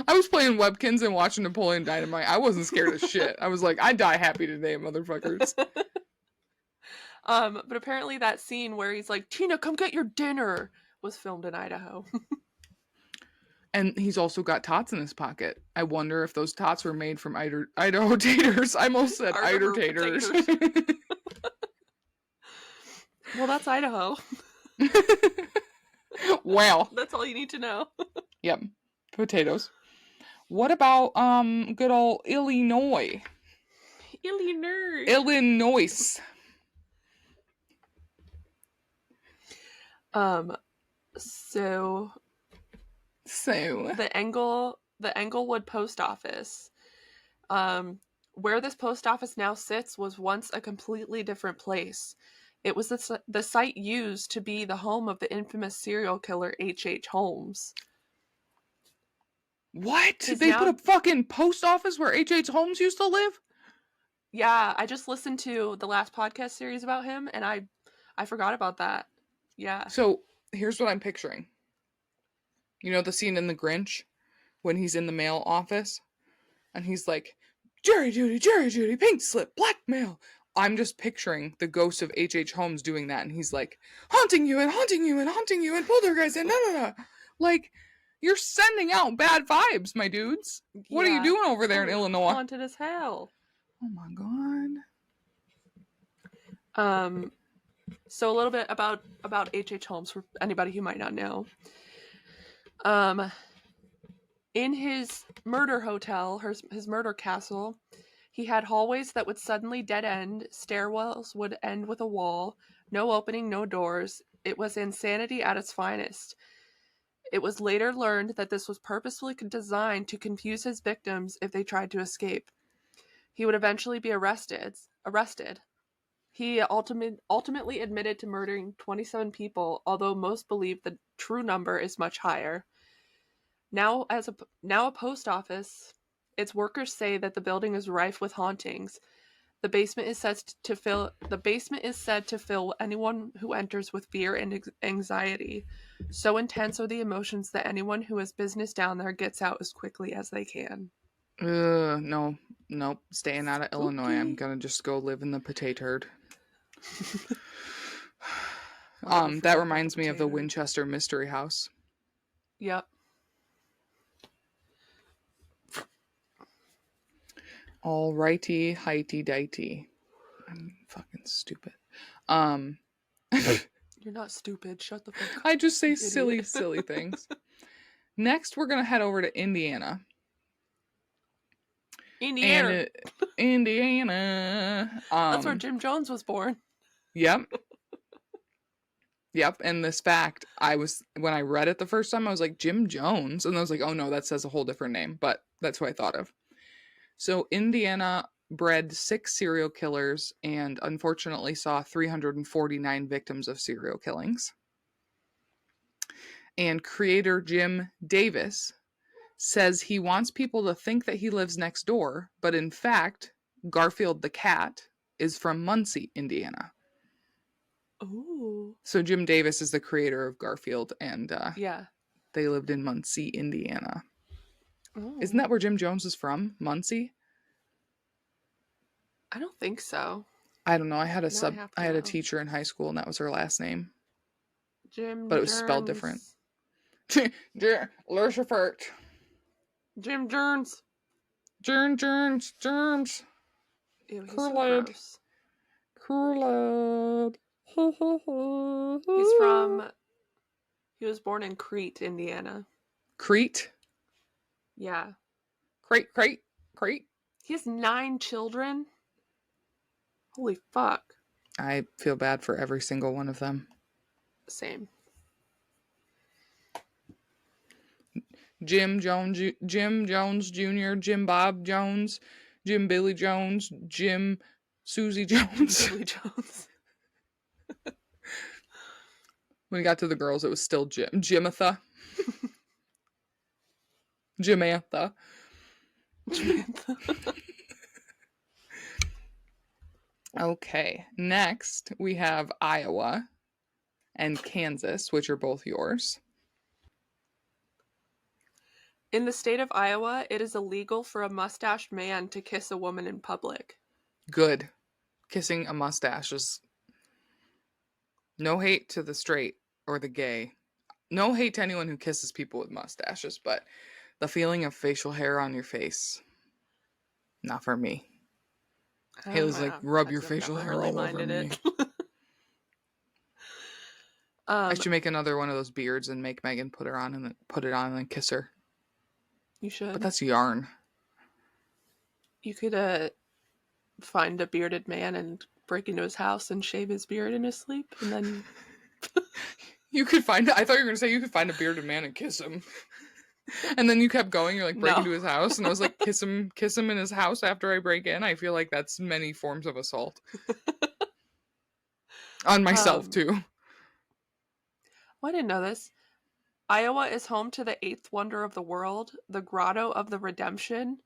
I was playing Webkins and watching Napoleon Dynamite. I wasn't scared of shit. I was like, I die happy today, motherfuckers. But apparently that scene where he's like, Tina, come get your dinner, was filmed in Idaho. And he's also got tots in his pocket. I wonder if those tots were made from Idaho taters. I almost said Idaho taters. Well, that's Idaho. Well. That's all you need to know. Yep. Potatoes. What about good old Illinois? Illinois. So So the Englewood post office, where this post office now sits was once a completely different place. It was the site used to be the home of the infamous serial killer H.H. Holmes. What? They put a fucking post office where H.H. Holmes used to live? Yeah, I just listened to the last podcast series about him, and I forgot about that. Yeah. So here's what I'm picturing. You know the scene in The Grinch when he's in the mail office and he's like, Jury duty, pink slip, blackmail. I'm just picturing the ghost of H.H. Holmes doing that, and he's like, haunting you and haunting you and haunting you and poltergeist and Like, you're sending out bad vibes, my dudes. What are you doing over there in Illinois? Haunted as hell. Oh my god. So a little bit about H.H. Holmes for anybody who might not know. In his murder hotel, his murder castle, he had hallways that would suddenly dead end, stairwells would end with a wall, no opening, no doors. It was insanity at its finest. It was later learned that this was purposefully designed to confuse his victims if they tried to escape. He would eventually be arrested. He ultimately admitted to murdering 27 people, although most believe the true number is much higher. Now a post office, its workers say that the building is rife with hauntings. The basement is said to fill anyone who enters with fear and anxiety. So intense are the emotions that anyone who has business down there gets out as quickly as they can. No, nope. Staying out of Illinois. I'm Spooky. gonna just go live in the potato herd. I'll never That forget reminds me of the potato. Winchester Mystery House. Yep. Alrighty, highty dighty. I'm fucking stupid. You're not stupid. Shut the fuck up. I just say you silly, idiot. silly things. Next, we're gonna head over to Indiana. Indiana. Indiana. That's where Jim Jones was born. Yep. Yep. And this fact, when I read it the first time, I was like, Jim Jones. And I was like, oh no, that says a whole different name. But that's what I thought of. So Indiana bred 6 serial killers and unfortunately saw 349 victims of serial killings. And creator Jim Davis says he wants people to think that he lives next door, but in fact, Garfield the cat is from Muncie, Indiana. Ooh. So Jim Davis is the creator of Garfield, and Yeah. they lived in Muncie, Indiana. Ooh. Isn't that where Jim Jones is from? Muncie? I don't think so. I don't know. I had I a teacher in high school, and that was her last name, Jim but it was spelled different. Jones. Lucifer. Jim Jones. Germs. Ew, he's Kool-Aid. so Kool-Aid. gross. He was born in Crete, Indiana. Crete? Yeah. Crete. He has 9 children. Holy fuck. I feel bad for every single one of them. Same. Jim Jones Jr., Jim Bob Jones, Jim Billy Jones, Jim Susie Jones. Billy Jones. When he got to the girls, it was still Jimatha. Jimantha. Okay, next we have Iowa and Kansas, which are both yours. In the state of Iowa, it is illegal for a mustached man to kiss a woman in public. Good. Kissing a mustache is... No hate to the straight or the gay. No hate to anyone who kisses people with mustaches, but the feeling of facial hair on your face, not for me. Haley's like, rub your facial hair all over me. I should make another one of those beards and make Megan put it on and then kiss her. You should. But that's yarn. You could find a bearded man and break into his house and shave his beard in his sleep, and then you could find... I thought you were going to say you could find a bearded man and kiss him. And then you kept going, you're like, break into his house, and I was like, kiss him in his house after I break in. I feel like that's many forms of assault. On myself, too. Oh, I didn't know this. Iowa is home to the 8th wonder of the world, the Grotto of the Redemption.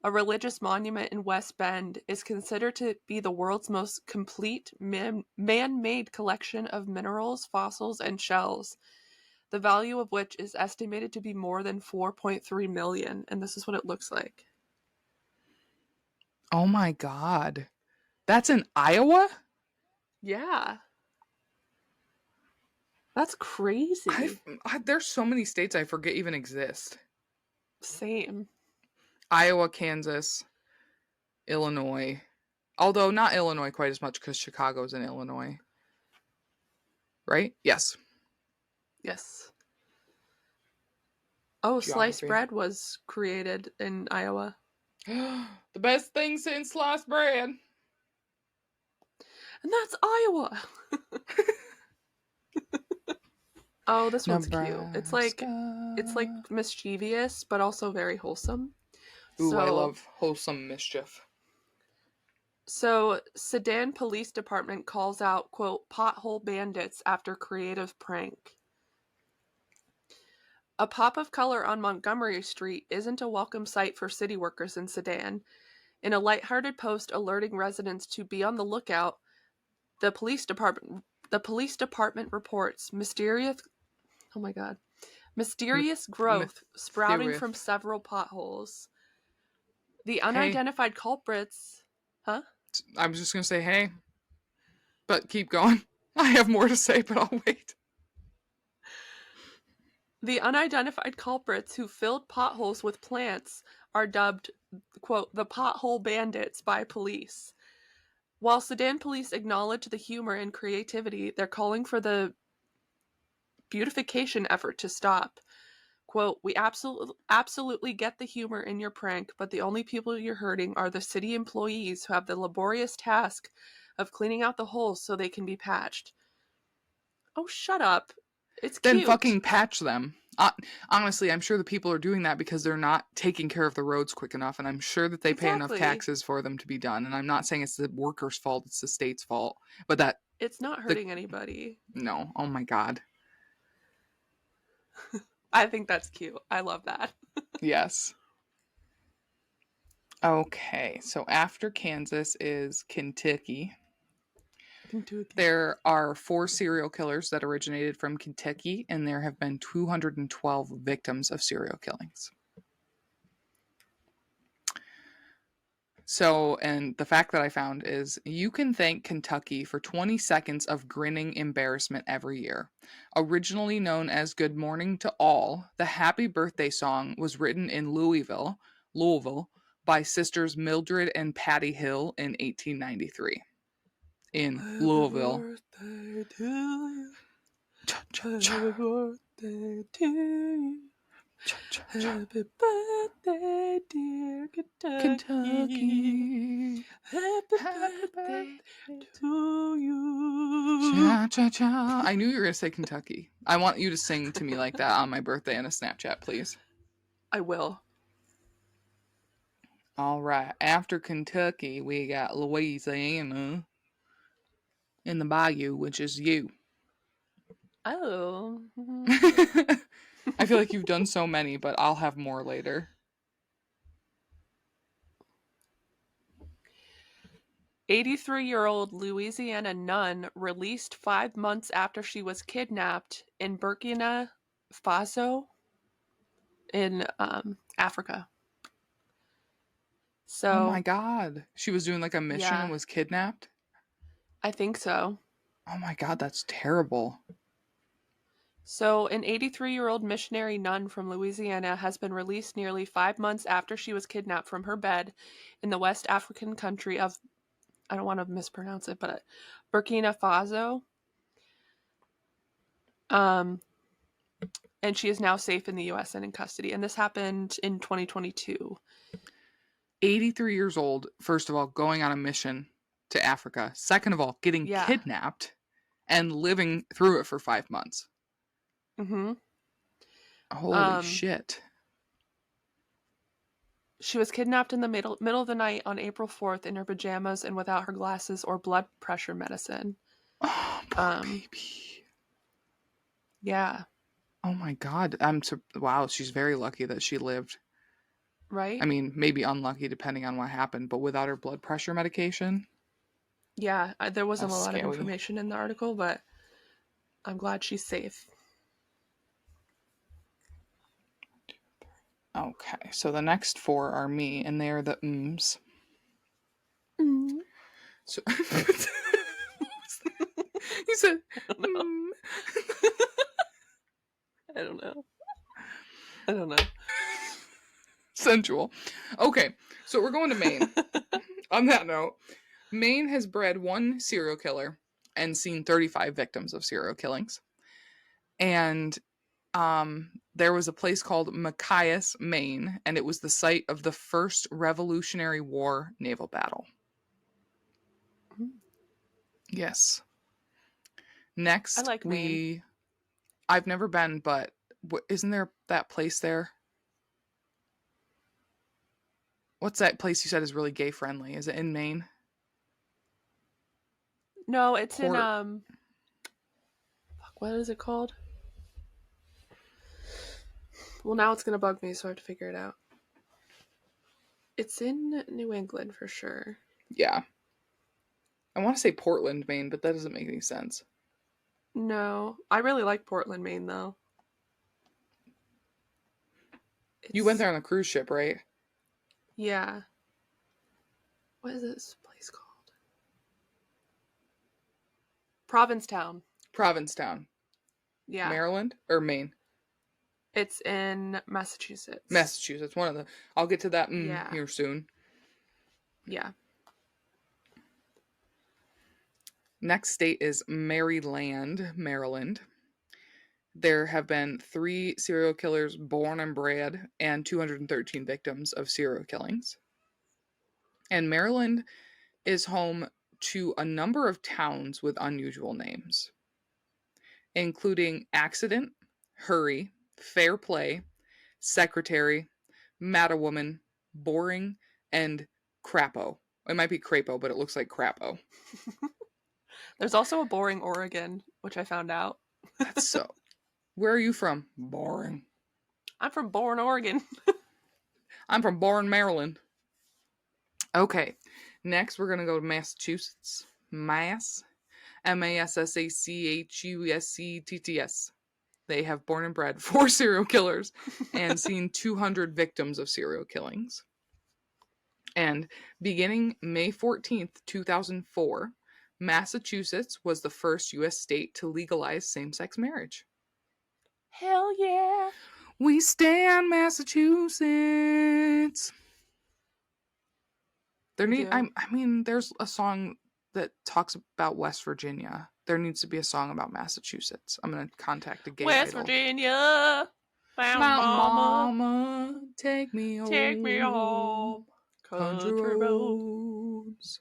A religious monument in West Bend is considered to be the world's most complete man-made collection of minerals, fossils, and shells, the value of which is estimated to be more than 4.3 million, and this is what it looks like. Oh my god. That's in Iowa? Yeah. That's crazy. There's so many states I forget even exist. Same. Iowa, Kansas, Illinois. Although not Illinois quite as much because Chicago's in Illinois. Right? Yes. Yes. Oh, Geography. Sliced bread was created in Iowa. The best thing since sliced bread. And that's Iowa! Oh, this one's cute. It's like Nebraska. mischievous, but also very wholesome. Ooh, I So love wholesome mischief. Sedan Police Department calls out, quote, pothole bandits after creative prank. A pop of color on Montgomery Street isn't a welcome sight for city workers in Sedan. In a lighthearted post alerting residents to be on the lookout, the police department reports oh my god, mysterious growth sprouting Mysterious. from several potholes. The Hey, unidentified culprits, huh? I was just gonna say hey, but keep going. I have more to say, but I'll wait. The unidentified culprits who filled potholes with plants are dubbed, quote, the pothole bandits by police. While Sedan police acknowledge the humor and creativity, they're calling for the beautification effort to stop. Quote, we absolutely get the humor in your prank, but the only people you're hurting are the city employees who have the laborious task of cleaning out the holes so they can be patched. Oh, shut up. It's Then cute. fucking patch them. Honestly, I'm sure the people are doing that because they're not taking care of the roads quick enough, and I'm sure that they pay enough Exactly. taxes for them to be done. And I'm not saying it's the workers' fault; it's the state's fault. But that It's not the hurting anybody. no, oh my god, I think that's cute. I love that. yes. Okay, so after Kansas is Kentucky. Kentucky. There are 4 serial killers that originated from Kentucky, and there have been 212 victims of serial killings. So, and the fact that I found is you can thank Kentucky for 20 seconds of grinning embarrassment every year. Originally known as Good Morning to All, the Happy Birthday song was written in Louisville, by sisters Mildred and Patty Hill in 1893. In Happy Louisville. birthday to you. Cha, cha, Happy cha. birthday to you. Cha, cha, cha. Happy birthday, dear Kentucky. Kentucky. Happy Happy birthday birthday. to you. Cha cha cha. I knew you were going to say Kentucky. I want you to sing to me like that on my birthday in a Snapchat, please. I will. All right. After Kentucky, we got Louisiana in the bayou, which is you. Oh. I feel like you've done so many, but I'll have more later. 83-year-old Louisiana nun released 5 months after she was kidnapped in Burkina Faso in Africa. Oh my So, god. She was doing like a mission and yeah, was kidnapped? I think so. Oh my god, that's terrible. So, an 83-year-old missionary nun from Louisiana has been released nearly 5 months after she was kidnapped from her bed in the West African country of, I don't want to mispronounce it, but Burkina Faso. Um, and she is now safe in the US and in custody. And this happened in 2022. 83 years old, first of all, going on a mission to Africa. Second of all, getting Yeah. kidnapped and living through it for 5 months. Mm-hmm. Holy Um, shit. she was kidnapped in the middle of the night on April 4th in her pajamas and without her glasses or blood pressure medicine. Oh, poor Um, baby. yeah, Oh my god. Wow, she's very lucky that she lived. I right? mean, maybe unlucky depending on what happened, but without her blood pressure medication, Yeah, there wasn't a that's lot of scary. information in the article, but I'm glad she's safe. Okay, so the next 4 are me, and they are the ums. Mm. So you said I don't know. mm. I don't know. I don't know. Sensual. Okay, so we're going to Maine. On that note, Maine has bred 1 serial killer and seen 35 victims of serial killings. And there was a place called Machias, Maine, and it was the site of the first Revolutionary War naval battle. Mm. Yes. I Next, like Maine. I've never been, but isn't there that place there? What's that place you said is really gay friendly? Is it in Maine? No, it's in Port. fuck, what is it called? Well, now it's gonna bug me, so I have to figure it out. It's in New England for sure. Yeah. I want to say Portland, Maine, but that doesn't make any sense. No, I really like Portland, Maine, though. You went there on a cruise ship, right? Yeah. What is this place called? Provincetown. Provincetown. Yeah. Maryland or Maine? It's in Massachusetts. Massachusetts. One of the. I'll get to that Yeah. here soon. Yeah. Next state is Maryland, Maryland. There have been 3 serial killers born and bred and 213 victims of serial killings. And Maryland is home to a number of towns with unusual names, including Accident, Hurry, Fair Play, Secretary, Matawoman, Boring, and Crapo. It might be Crapo, but it looks like Crapo. There's also a Boring, Oregon, which I found out. That's so. Where are you from? Boring. I'm from Boring, Oregon. I'm from Boring, Maryland. Okay. Next, we're going to go to Massachusetts. Mass. Massachussetts. They have born and bred 4 serial killers and seen 200 victims of serial killings. And beginning May 14th, 2004, Massachusetts was the first U.S. state to legalize same-sex marriage. Hell yeah. We stand Massachusetts. I mean, there's a song that talks about West Virginia. There needs to be a song about Massachusetts. I'm going to contact a gay West idol. Virginia. Mountain mama, take me home. Take me home. Country roads.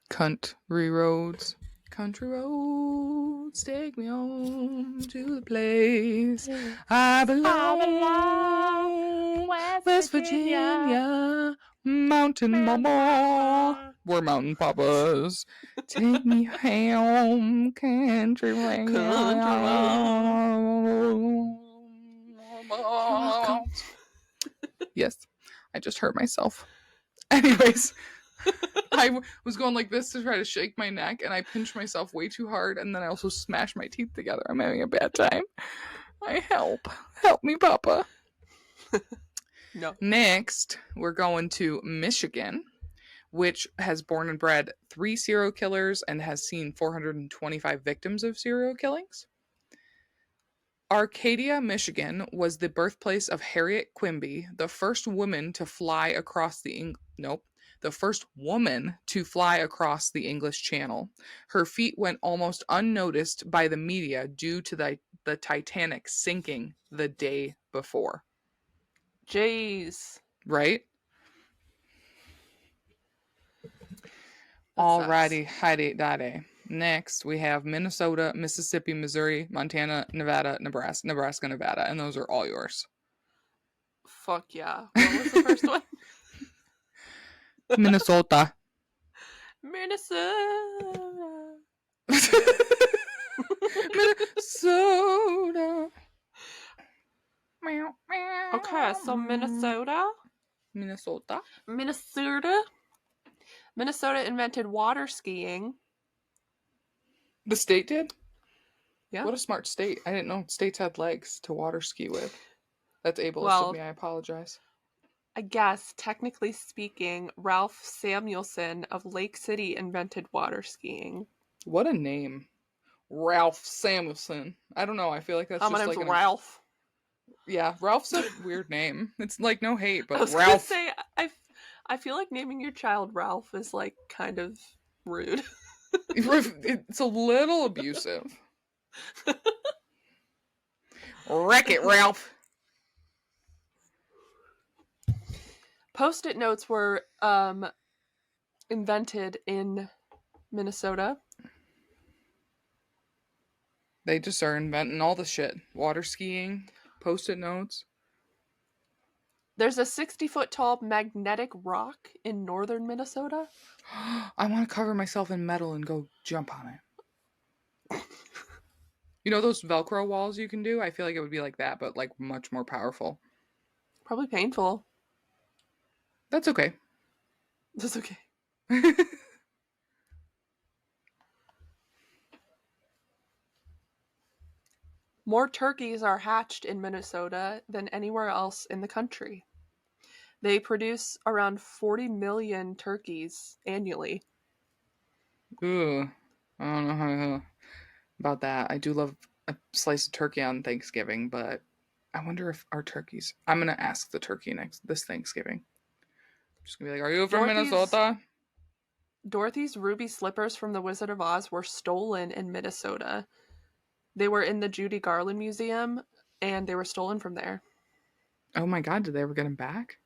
Country roads. Country roads, take me home to the place I belong. West Virginia, mountain mama. We're mountain papas. Take me home, country roads. Yes, I just hurt myself. Anyways. I was going like this to try to shake my neck, and I pinched myself way too hard, and then I also smashed my teeth together. I'm having a bad time. Help me, Papa. No. Next, we're going to Michigan, which has born and bred 3 serial killers and has seen 425 victims of serial killings. Arcadia, Michigan was the birthplace of Harriet Quimby, the first woman to fly across the English Channel. Her feat went almost unnoticed by the media due to the Titanic sinking the day before. Jeez. Right? That Alrighty, Heidi. Next, we have Minnesota, Mississippi, Missouri, Montana, Nevada, Nebraska, Nevada, and those are all yours. Fuck yeah. What was the first one? Minnesota. Minnesota. Minnesota. Okay, so Minnesota. Minnesota invented water skiing. The state did? Yeah. What a smart state. I didn't know states had legs to water ski with. That's ableist of me. I apologize. I guess, technically speaking, Ralph Samuelson of Lake City invented water skiing. What a name. Ralph Samuelson. I don't know. I feel like that's my just name's like Ralph. Yeah, Ralph's a weird name. It's like no hate, but I was Ralph. Gonna say, I feel like naming your child Ralph is like kind of rude. It's a little abusive. Wreck it, Ralph. Post-it notes were invented in Minnesota. They just are inventing all the shit. Water skiing, post-it notes. There's a 60-foot tall magnetic rock in northern Minnesota. I want to cover myself in metal and go jump on it. You know those Velcro walls you can do? I feel like it would be like that, but like much more powerful. Probably painful. That's okay. That's okay. More turkeys are hatched in Minnesota than anywhere else in the country. They produce around 40 million turkeys annually. Ooh, I don't know how about that. I do love a slice of turkey on Thanksgiving, but I wonder if our turkeys. I'm gonna ask the turkey this Thanksgiving. I'm just gonna be like, "Are you from Dorothy's Minnesota?" Dorothy's ruby slippers from The Wizard of Oz were stolen in Minnesota. They were in the Judy Garland Museum, and they were stolen from there. Oh my god, did they ever get them back?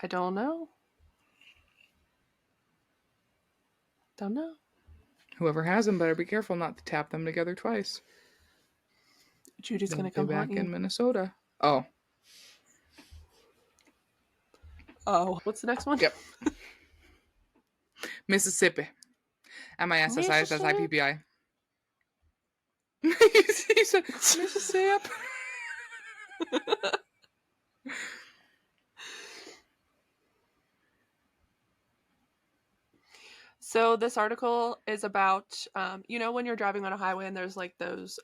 I don't know. Don't know. Whoever has them better be careful not to tap them together twice. Judy's They'll gonna be come haunt back in you. Minnesota. Oh, Oh, what's the next one? yep. Mississippi. MISSISSIPPI. He said Mississippi. So this article is about, when you're driving on a highway and there's like those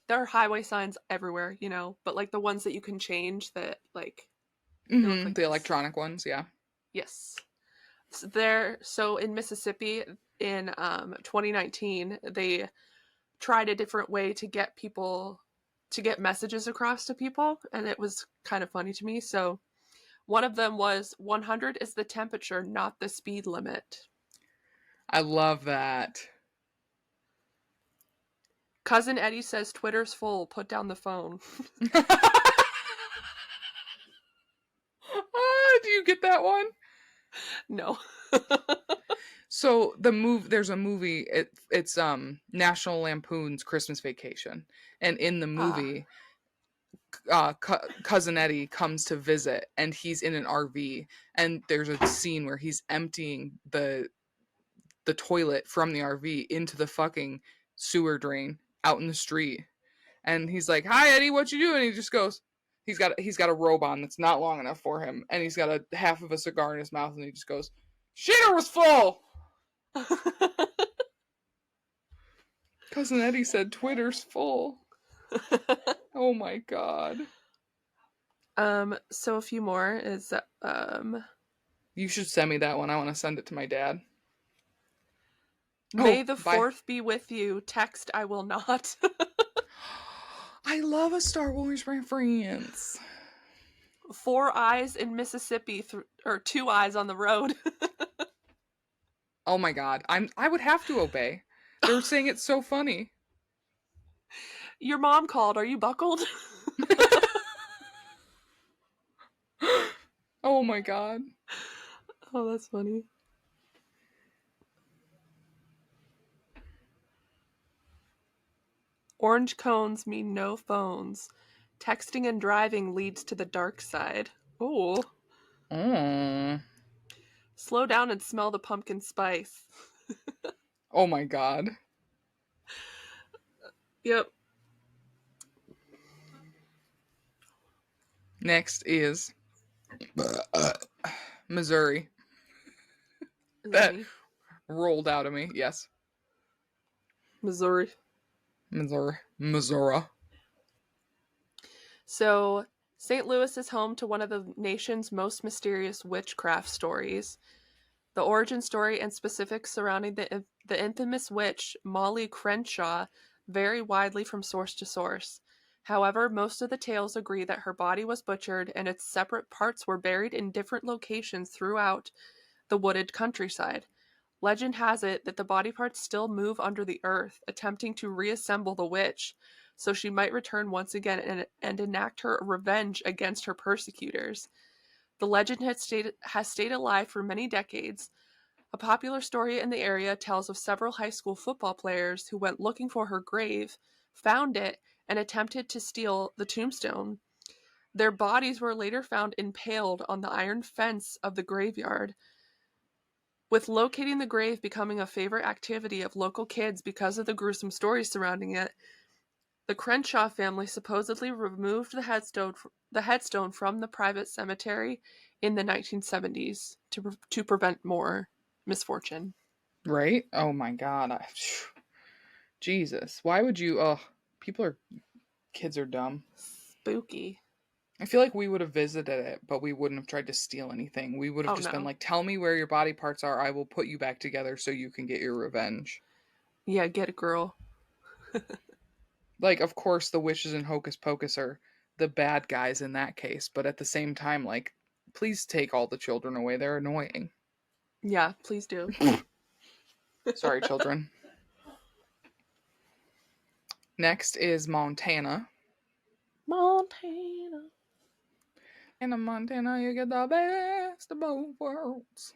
there are highway signs everywhere, but like the ones that you can change that like they look like The this. electronic ones, yeah. Yes. So in Mississippi in 2019, they tried a different way to get messages across to people, and it was kind of funny to me. So one of them was 100 is the temperature, not the speed limit. I love that. Cousin Eddie says Twitter's full, put down the phone. Do you get that one? No. So there's a movie. It's National Lampoon's Christmas Vacation, and in the movie, cousin Eddie comes to visit, and he's in an RV, and there's a scene where he's emptying the toilet from the RV into the fucking sewer drain out in the street, and he's like, "Hi Eddie, what you doing?" And he just goes, he's got a robe on that's not long enough for him, and he's got a half of a cigar in his mouth, and he just goes, "Shitter was full." Cousin Eddie said Twitter's full. Oh my god. So a few more is You should send me that one. I want to send it to my dad. May the bye. 4th be with you. Text I will not. I love a Star Wars reference. 4 eyes in Mississippi, or 2 eyes on the road. Oh my god. I would have to obey. They were saying it's so funny. Your mom called. Are you buckled? Oh my god. Oh, that's funny. Orange cones mean no phones. Texting and driving leads to the dark side. Ooh. Slow down and smell the pumpkin spice. Oh my god. Yep. Next is Missouri. That rolled out of me. Yes. Missouri. Missouri. So, St. Louis is home to one of the nation's most mysterious witchcraft stories. The origin story and specifics surrounding the infamous witch, Molly Crenshaw, vary widely from source to source. However, most of the tales agree that her body was butchered and its separate parts were buried in different locations throughout the wooded countryside. Legend has it that the body parts still move under the earth, attempting to reassemble the witch, so she might return once again and enact her revenge against her persecutors. The legend has stayed alive for many decades. A popular story in the area tells of several high school football players who went looking for her grave, found it, and attempted to steal the tombstone. Their bodies were later found impaled on the iron fence of the graveyard, with locating the grave becoming a favorite activity of local kids because of the gruesome stories surrounding it. The Crenshaw family supposedly removed the headstone from the private cemetery in the 1970s to prevent more misfortune. Right? Oh my god. Jesus. Why would you people are kids are dumb. Spooky. I feel like we would have visited it, but we wouldn't have tried to steal anything. We would have Oh just been no. like, "Tell me where your body parts are. I will put you back together so you can get your revenge." Yeah, get it, girl. Like, of course, the witches in Hocus Pocus are the bad guys in that case, but at the same time, like, please take all the children away. They're annoying. Yeah, please do. Sorry, children. Next is Montana. Montana. In Montana, you get the best of both worlds.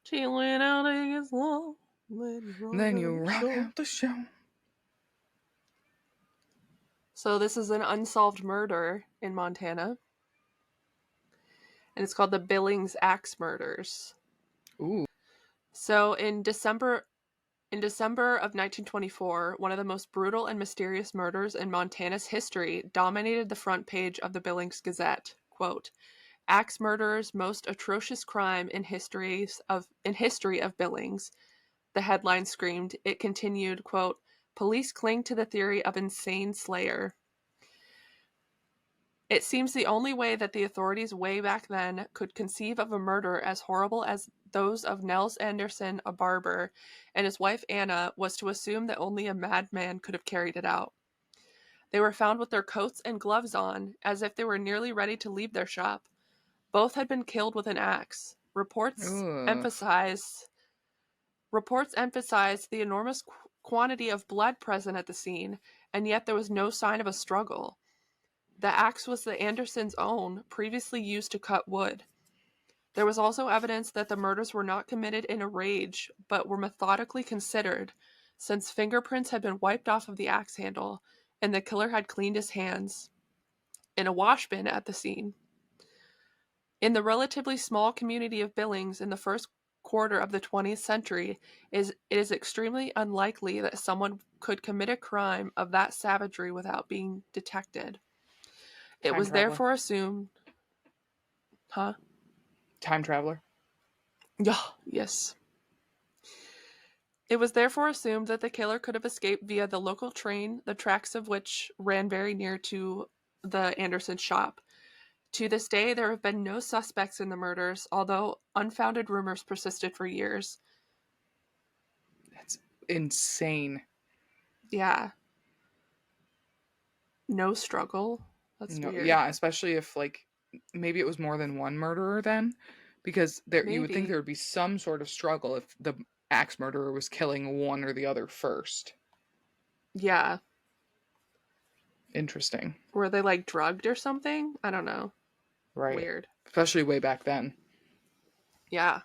Chilling out against long. Then you rock Then out you the rock show. out the show. So this is an unsolved murder in Montana, and it's called the Billings Axe Murders. Ooh. So in December of 1924, one of the most brutal and mysterious murders in Montana's history dominated the front page of the Billings Gazette. Quote, "Axe murderers' most atrocious crime in history of Billings," the headline screamed. It continued, quote, "Police cling to the theory of insane slayer." It seems the only way that the authorities way back then could conceive of a murder as horrible as those of Nels Anderson, a barber, and his wife Anna was to assume that only a madman could have carried it out. They were found with their coats and gloves on, as if they were nearly ready to leave their shop. Both had been killed with an axe. Ugh. Reports emphasized the enormous quantity of blood present at the scene, and yet there was no sign of a struggle. The axe was the Andersons' own, previously used to cut wood. There was also evidence that the murders were not committed in a rage, but were methodically considered, since fingerprints had been wiped off of the axe handle, and the killer had cleaned his hands in a wash bin at the scene. In the relatively small community of Billings in the first quarter of the 20th century, it is extremely unlikely that someone could commit a crime of that savagery without being detected. It Time was traveler. therefore assumed. Huh? Time traveler. Yeah, yes. It was therefore assumed that the killer could have escaped via the local train, the tracks of which ran very near to the Anderson shop. To this day, there have been no suspects in the murders, although unfounded rumors persisted for years. That's insane. Yeah, no struggle. That's No, weird. yeah, especially if like maybe it was more than one murderer then, because there you would think there Maybe. would be some sort of struggle if the axe murderer was killing one or the other first. Yeah. Interesting. Were they like drugged or something? I don't know. Right. Weird. Especially way back then. Yeah.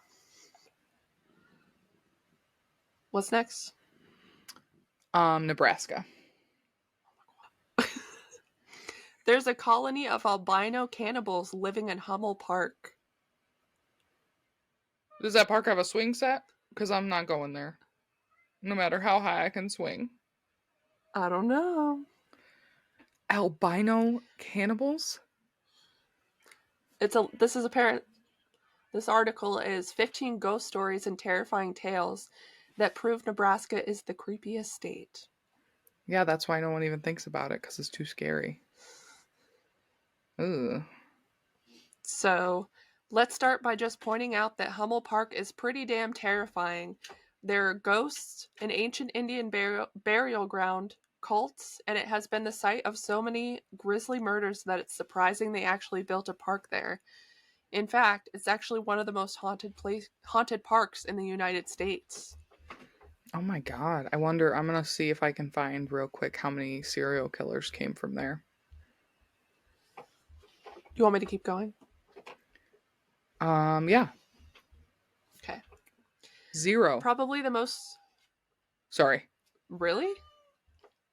What's next? Nebraska. There's a colony of albino cannibals living in Hummel Park. Does that park have a swing set? Because I'm not going there. No matter how high I can swing. I don't know. Albino cannibals? This is apparent. This article is 15 ghost stories and terrifying tales that prove Nebraska is the creepiest state. Yeah, that's why no one even thinks about it, because it's too scary. Ugh. So, let's start by just pointing out that Hummel Park is pretty damn terrifying. There are ghosts, an ancient Indian burial ground, cults, and it has been the site of so many grisly murders that it's surprising they actually built a park there. In fact, it's actually one of the most haunted parks in the United States. Oh my god. I wonder, I'm gonna see if I can find real quick how many serial killers came from there. You want me to keep going? Yeah. Okay. 0. Probably the most. Sorry. Really?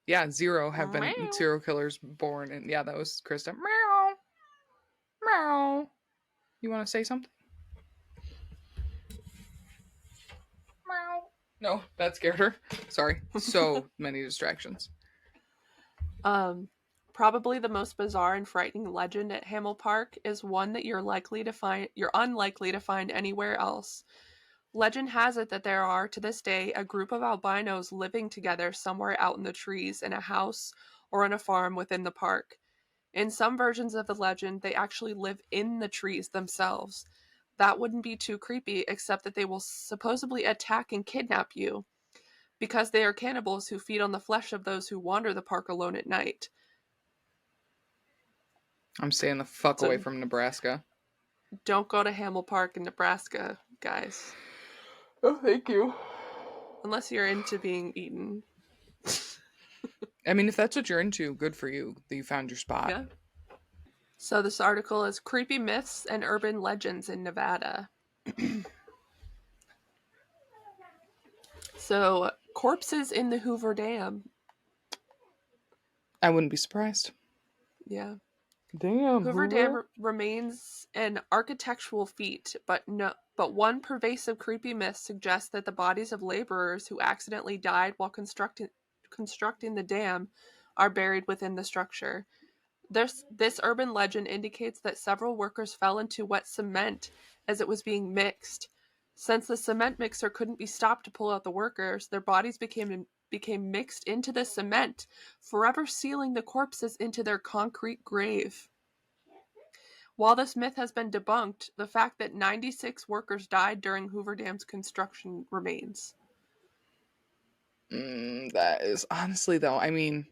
Yeah, 0 have been Meow. serial killers born. And yeah, that was Krista. Meow. Meow. You want to say something? Meow. No, that scared her. Sorry. So many distractions. Probably the most bizarre and frightening legend at Hamel Park is one that you're unlikely to find anywhere else. Legend has it that there are, to this day, a group of albinos living together somewhere out in the trees in a house or on a farm within the park. In some versions of the legend, they actually live in the trees themselves. That wouldn't be too creepy, except that they will supposedly attack and kidnap you, because they are cannibals who feed on the flesh of those who wander the park alone at night. I'm staying the fuck away So from Nebraska. don't go to Hamel Park in Nebraska, guys. Oh, thank you. Unless you're into being eaten. I mean, if that's what you're into, good for you that you found your spot. Yeah. So this article is Creepy Myths and Urban Legends in Nevada. So, corpses in the Hoover Dam. I wouldn't be surprised. Yeah. Damn, Hoover Dam remains an architectural feat, but one pervasive creepy myth suggests that the bodies of laborers who accidentally died while constructing the dam are buried within the structure. This urban legend indicates that several workers fell into wet cement as it was being mixed. Since the cement mixer couldn't be stopped to pull out the workers, their bodies became mixed into the cement, forever sealing the corpses into their concrete grave. While this myth has been debunked, the fact that 96 workers died during Hoover Dam's construction remains. That is honestly, though, I mean,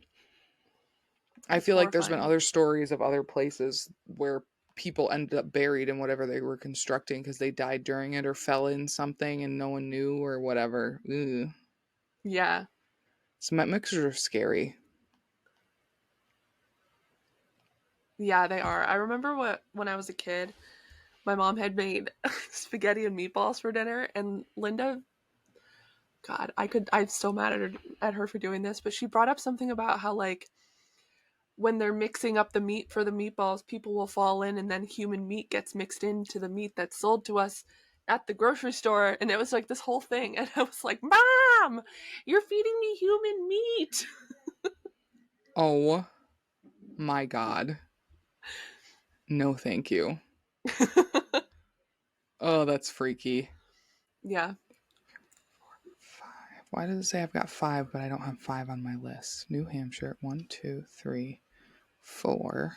I It's feel like there's been horrifying. other stories of other places where people ended up buried in whatever they were constructing because they died during it or fell in something and no one knew or whatever. Ugh. Yeah. Cement mixers are scary. Yeah, they are. I remember when I was a kid, my mom had made spaghetti and meatballs for dinner, and Linda, God, I'm so mad at her for doing this, but she brought up something about how, like, when they're mixing up the meat for the meatballs, people will fall in, and then human meat gets mixed into the meat that's sold to us at the grocery store. And it was like this whole thing. And I was like, Mom, you're feeding me human meat. Oh my God. No, thank you. Oh, that's freaky. Yeah. 5. Why does it say I've got 5, but I don't have 5 on my list? New Hampshire, 1, 2, 3, 4.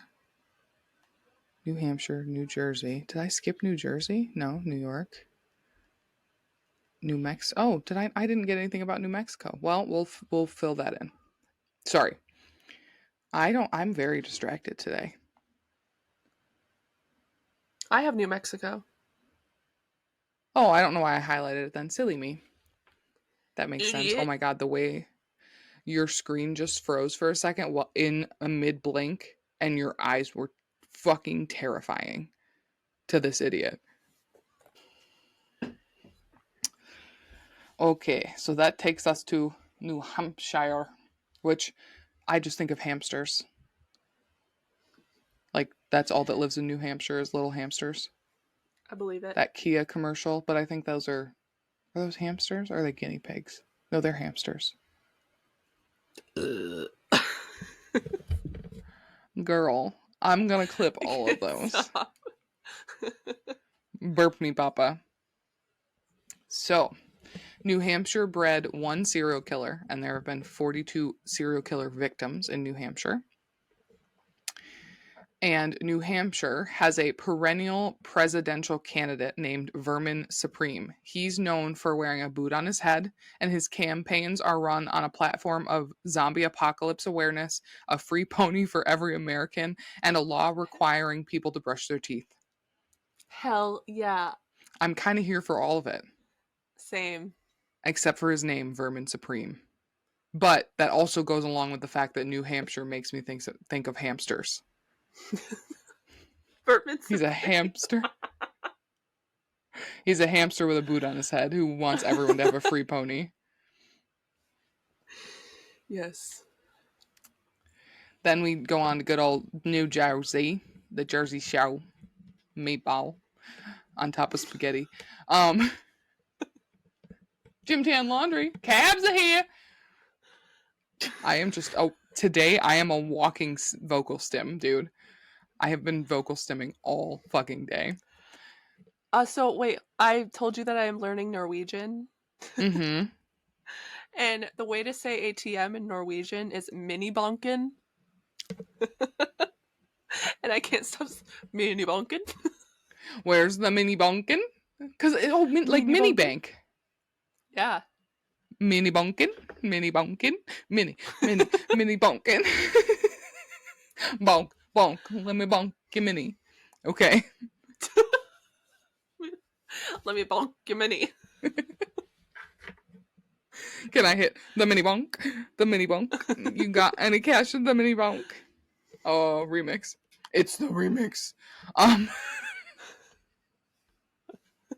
New Hampshire, New Jersey. Did I skip New Jersey? No, New York. New Mexico. Oh, did I? I didn't get anything about New Mexico. Well, we'll fill that in. Sorry. I'm very distracted today. I have New Mexico. Oh, I don't know why I highlighted it then. Silly me. That makes sense. Oh Idiot. my God, the way your screen just froze for a second while in a mid blink and your eyes were fucking terrifying to this idiot. Okay, so that takes us to New Hampshire, which I just think of hamsters. Like, that's all that lives in New Hampshire is little hamsters. I believe it. That Kia commercial, but I think those are those hamsters or are they guinea pigs? No, they're hamsters. Girl, I'm gonna clip all of those. Stop. Burp me, papa. So, New Hampshire bred one serial killer, and there have been 42 serial killer victims in New Hampshire. And New Hampshire has a perennial presidential candidate named Vermin Supreme. He's known for wearing a boot on his head, and his campaigns are run on a platform of zombie apocalypse awareness, a free pony for every American, and a law requiring people to brush their teeth. Hell yeah. I'm kind of here for all of it. Same. Except for his name, Vermin Supreme. But that also goes along with the fact that New Hampshire makes me think of hamsters. Vermin He's a hamster. He's a hamster with a boot on his head who wants everyone to have a free pony. Yes. Then we go on to good old New Jersey, the Jersey Show, meatball on top of spaghetti. Jim Tan Laundry, cabs are here. I am just today I am a walking vocal stim, dude. I have been vocal stimming all fucking day. So wait, I told you that I am learning Norwegian. Mm-hmm. And the way to say ATM in Norwegian is minibanken. And I can't stop minibanken. Where's the mini bunkin? Because like mini bank. Yeah. Mini bunkin, mini bunkin, mini bunkin. Bonk, bonk, let me bonk your mini. Okay. Let me bonk your mini. Can I hit the mini bonk? The mini bonk. You got any cash in the mini bonk? Oh, remix. It's the remix.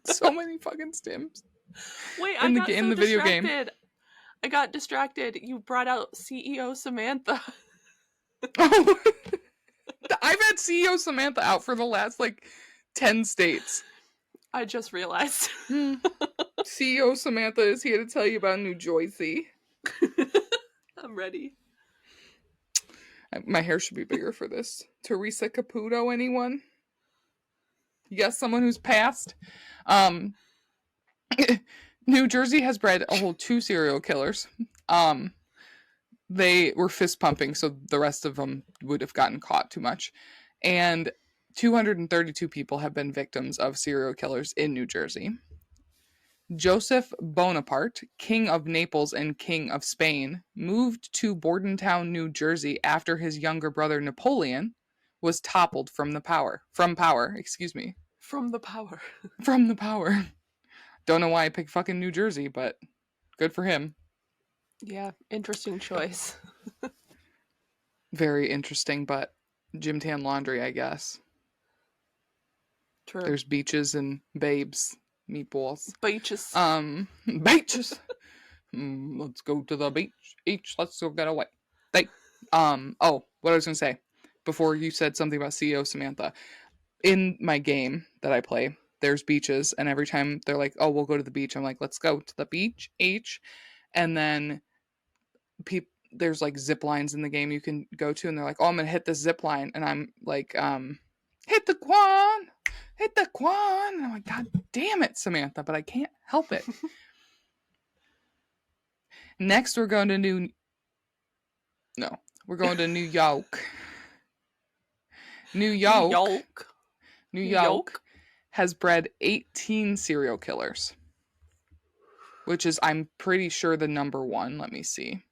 So many fucking stims. Wait, in I got the video game. I got distracted. You brought out CEO Samantha. Oh, I've had CEO Samantha out for the last 10 states. I just realized. CEO Samantha is here to tell you about New Jersey. I'm ready. My hair should be bigger for this. Teresa Caputo, anyone? Yes, someone who's passed. New Jersey has bred a whole 2 serial killers. They were fist pumping, so the rest of them would have gotten caught too much. And 232 people have been victims of serial killers in New Jersey. Joseph Bonaparte, King of Naples and King of Spain, moved to Bordentown, New Jersey after his younger brother Napoleon was toppled from power. From the power. Don't know why I picked fucking New Jersey, but good for him. Yeah, interesting choice. Very interesting, but Jim Tan Laundry, I guess. True. There's beaches and babes, meatballs. Beaches. Beaches. Let's go to the beach. Let's go get away. Oh, what I was gonna say before you said something about CEO Samantha. In my game that I play, there's beaches, and every time they're like, "Oh, we'll go to the beach," I'm like, "Let's go to the beach." And then there's zip lines in the game you can go to, and they're like, "Oh, I'm gonna hit this zip line," and I'm like, "Hit the quan, hit the quan." And I'm like, "God damn it, Samantha!" But I can't help it. Next, we're going to New York. New York has bred 18 serial killers, which is, I'm pretty sure, the number one. Let me see.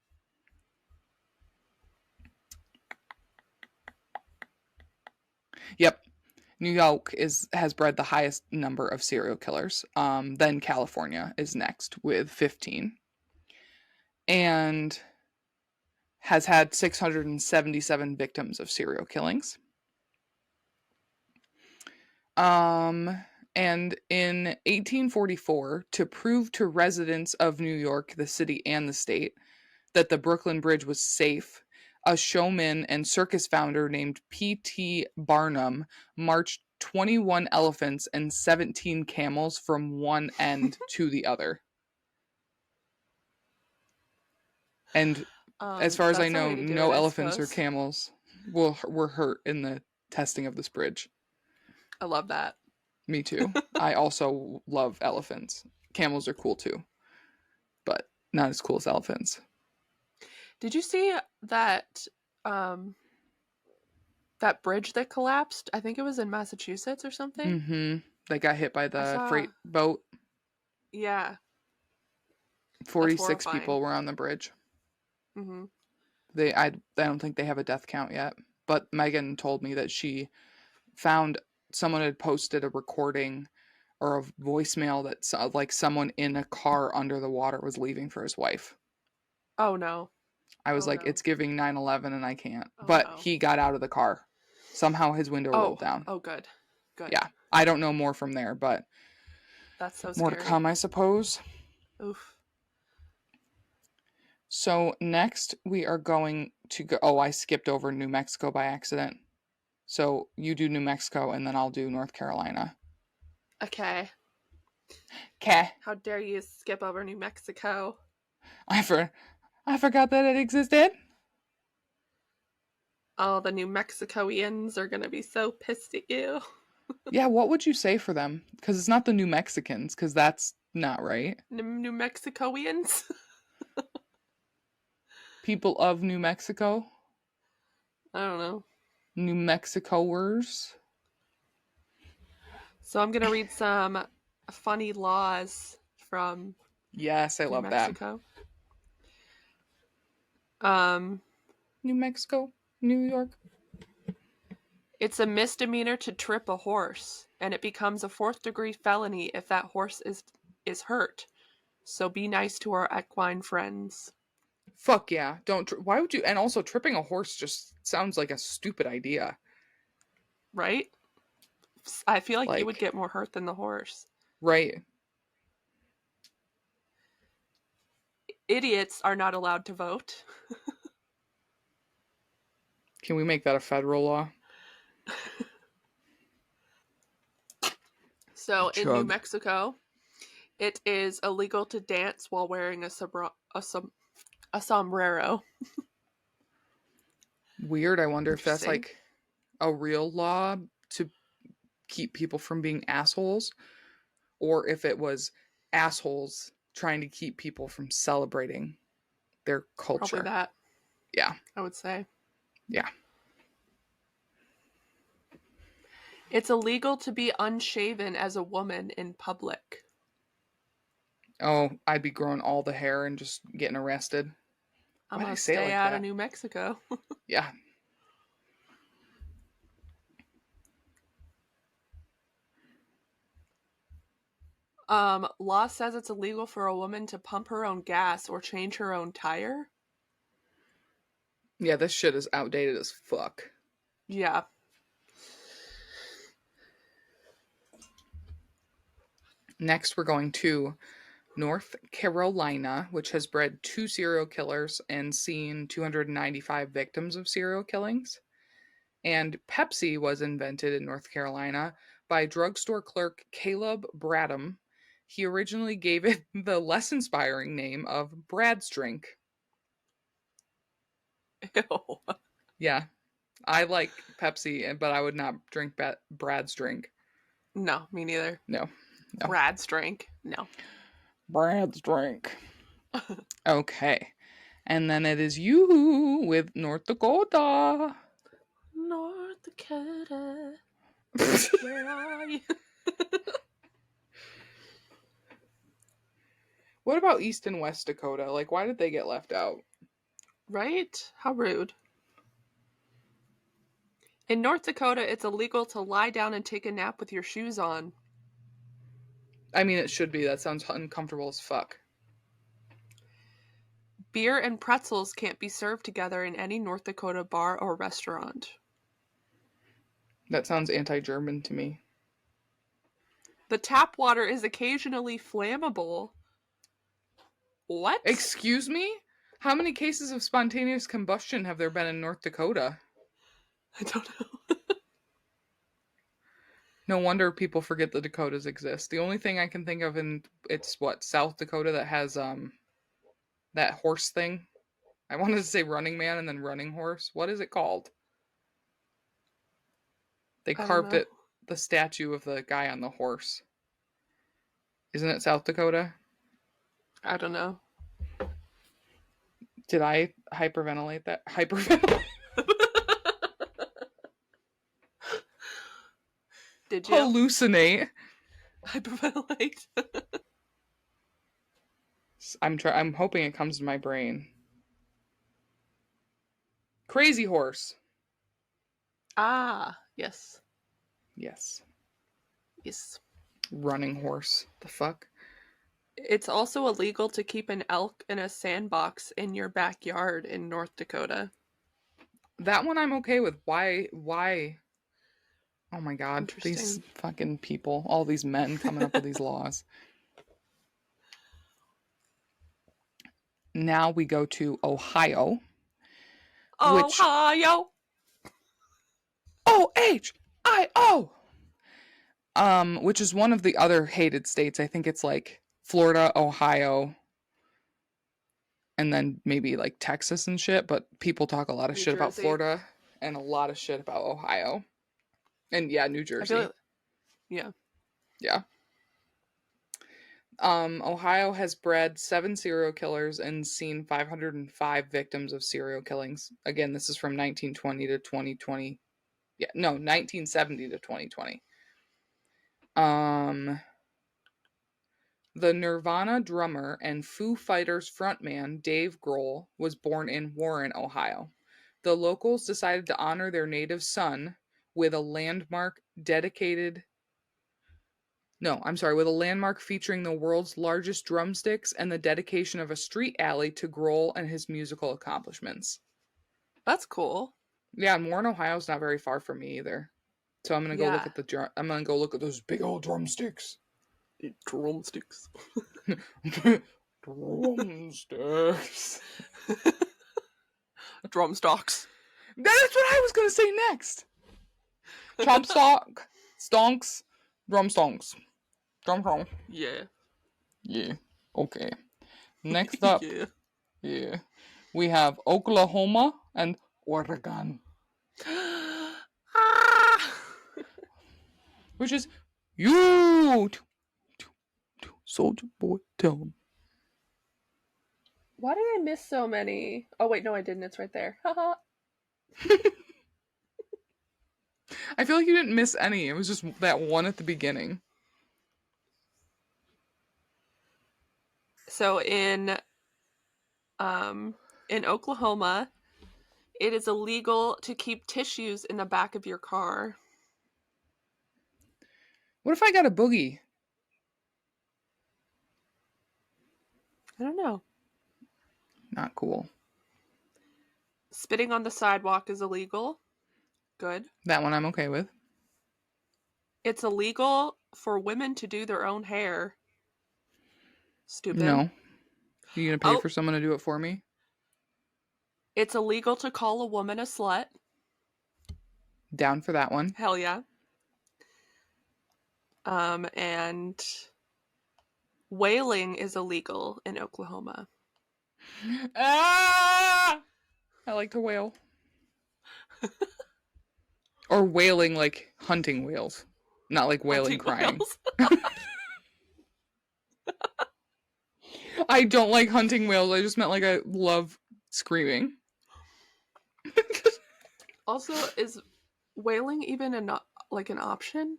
Yep. New York has bred the highest number of serial killers. Then California is next with 15. And has had 677 victims of serial killings. And in 1844, to prove to residents of New York, the city and the state, that the Brooklyn Bridge was safe, a showman and circus founder named P.T. Barnum marched 21 elephants and 17 camels from one end to the other. And as far as I know, no elephants or camels were hurt in the testing of this bridge. I love that. Me too. I also love elephants. Camels are cool too, but not as cool as elephants. Did you see that that bridge that collapsed? I think it was in Massachusetts or something. Mm-hmm. They got hit by the freight boat. Yeah. 46 people were on the bridge. Mm-hmm. I don't think they have a death count yet, but Megan told me that she found someone had posted a recording or a voicemail that someone in a car under the water was leaving for his wife. Oh no. I was it's giving 9/11 and I can't. But he got out of the car. Somehow his window rolled down. Oh, good. Good. Yeah. I don't know more from there, but That's so More to scary. come, I suppose. Oof. So next we are going to go. Oh, I skipped over New Mexico by accident. So you do New Mexico and then I'll do North Carolina. Okay. Okay. How dare you skip over New Mexico? I forgot that it existed. Oh, the New Mexicoians are gonna be so pissed at you. Yeah, what would you say for them? Because it's not the New Mexicans, because that's not right. New Mexicoians? People of New Mexico. I don't know. New Mexicoers. So I'm gonna read some funny laws from Yes, I New love that. Mexico. Um, New Mexico, New York. it's a misdemeanor to trip a horse, and it becomes a 4th-degree felony if that horse is hurt. So be nice to our equine friends. Fuck yeah. Don't. Why would you? And also, tripping a horse just sounds like a stupid idea. Right? I feel like you would Like, get more hurt than the horse. right. Idiots are not allowed to vote. Can we make that a federal law? So in New Chug. Mexico, it is illegal to dance while wearing a sombrero. Weird. I wonder if that's Interesting. like a real law to keep people from being assholes, or if it was assholes trying to keep people from celebrating their Probably culture. that, Yeah. I would say. Yeah. It's illegal to be unshaven as a woman in public. Oh, I'd be growing all the hair and just getting arrested. I'm Why'd I gonna say it stay like out of that? New Mexico. Yeah. Law says it's illegal for a woman to pump her own gas or change her own tire. Yeah, this shit is outdated as fuck. Yeah. Next, we're going to North Carolina, which has bred 2 serial killers and seen 295 victims of serial killings. And Pepsi was invented in North Carolina by drugstore clerk Caleb Bradham. He originally gave it the less inspiring name of Brad's Drink. Ew. Yeah, I like Pepsi, but I would not drink Brad's Drink. No, me neither. No, no. Brad's drink. No. Brad's Drink. Okay. And then it is you with North Dakota. North Dakota, where are you? What about East and West Dakota? Like, why did they get left out? Right? How rude. In North Dakota, it's illegal to lie down and take a nap with your shoes on. I mean, it should be. That sounds uncomfortable as fuck. Beer and pretzels can't be served together in any North Dakota bar or restaurant. That sounds anti-German to me. The tap water is occasionally flammable. What? Excuse me? How many cases of spontaneous combustion have there been in North Dakota? I don't know. No wonder people forget the Dakotas exist. The only thing I can think of it's what, South Dakota that has that horse thing. I wanted to say Running Man and then Running Horse. What is it called? They I don't carved know. it, the statue of the guy on the horse. Isn't it South Dakota? I don't know. Did I hyperventilate that? Hyperventilate? Did you? Hallucinate. Hyperventilate. I'm hoping it comes to my brain. Crazy Horse. Ah, yes. Yes. Yes. Running Horse. The fuck? It's also illegal to keep an elk in a sandbox in your backyard in North Dakota. That one I'm okay with. Why? Oh my god, these Interesting. fucking people, all these men coming up with these laws. Now we go to Ohio, which Ohio. Ohio, which is one of the other hated states. I think it's like Florida, Ohio, and then maybe like Texas and shit. But people talk a lot of New shit about Jersey. Florida and a lot of shit about Ohio, and yeah, New I feel Jersey. like, yeah. Yeah. Ohio has bred 7 serial killers and seen 505 victims of serial killings. Again, this is from 1920 to 2020. Yeah, no, 1970 to 2020. Um, the Nirvana drummer and Foo Fighters frontman Dave Grohl was born in Warren, Ohio. The locals decided to honor their native son with a landmark dedicated with a landmark featuring the world's largest drumsticks and the dedication of a street alley to Grohl and his musical accomplishments. That's cool. Yeah, and Warren, Ohio's not very far from me either. So I'm gonna go look Yeah. at I'm gonna go look at those big old drumsticks. Drumsticks. Drumsticks. Drumstocks. That's what I was gonna say next. Chopstock, stonks, drum stonks. Drum song. Yeah. Yeah. Okay. Next up. Yeah. Yeah. We have Oklahoma and Oregon. Ah! Which is you. Soldier boy, tell him. Why did I miss so many? Oh, wait, no, I didn't. It's right there. Haha. I feel like you didn't miss any. It was just that one at the beginning. So in Oklahoma, it is illegal to keep tissues in the back of your car. What if I got a boogie? I don't know. Not cool. Spitting on the sidewalk is illegal. Good. That one I'm okay with. It's illegal for women to do their own hair. Stupid. No. You gonna pay Oh, for someone to do it for me? it's illegal to call a woman a slut. Down for that one. Hell yeah. And whaling is illegal in Oklahoma. Ah! I like to wail. Or wailing like hunting whales. Not like wailing crying. I don't like hunting whales. I just meant like I love screaming. Also, is whaling even an option?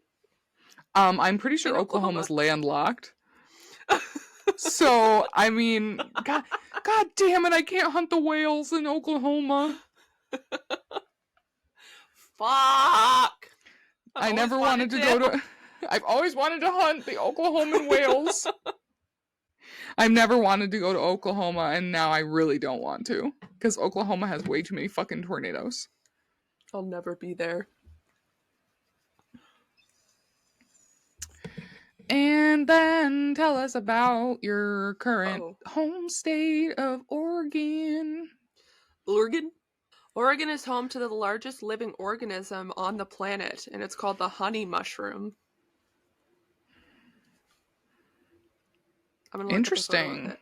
I'm pretty sure In Oklahoma's Oklahoma. landlocked. So, I mean, God damn it, I can't hunt the whales in Oklahoma. Fuck! I never wanted to go to... I've always wanted to hunt the Oklahoman whales. I've never wanted to go to Oklahoma, and now I really don't want to. Because Oklahoma has way too many fucking tornadoes. I'll never be there. And then tell us about your current home state of Oregon. Oregon is home to the largest living organism on the planet, and it's called the honey mushroom. I'm gonna look Interesting. At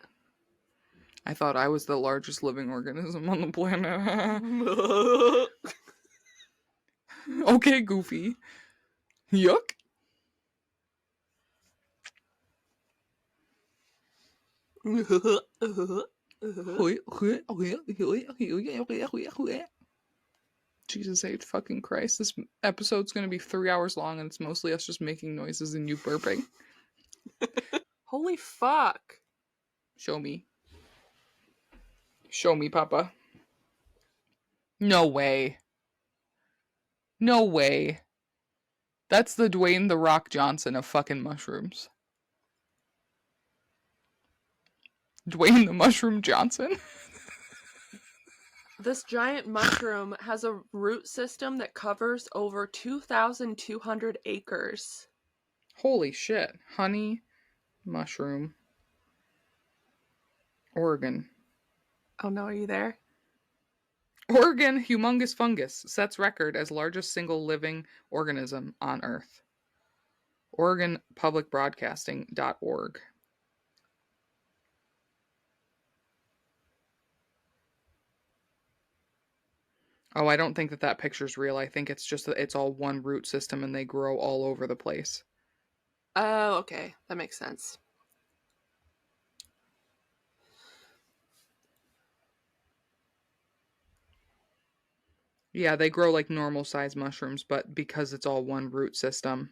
I thought I was the largest living organism on the planet. Okay, Goofy. Yuck. Jesus H. fucking Christ. This episode's gonna be 3 hours long and it's mostly us just making noises and you burping. Holy fuck. Show me. Show me, Papa. No way. No way. That's the Dwayne The Rock Johnson of fucking mushrooms. Dwayne the Mushroom Johnson? This giant mushroom has a root system that covers over 2,200 acres. Holy shit. Honey mushroom. Oregon. Oh no, are you there? Oregon humongous fungus sets record as largest single living organism on Earth. OregonPublicBroadcasting.org. Oh, I don't think that picture's real. I think it's just that it's all one root system and they grow all over the place. Oh, okay. That makes sense. Yeah, they grow like normal size mushrooms, but because it's all one root system,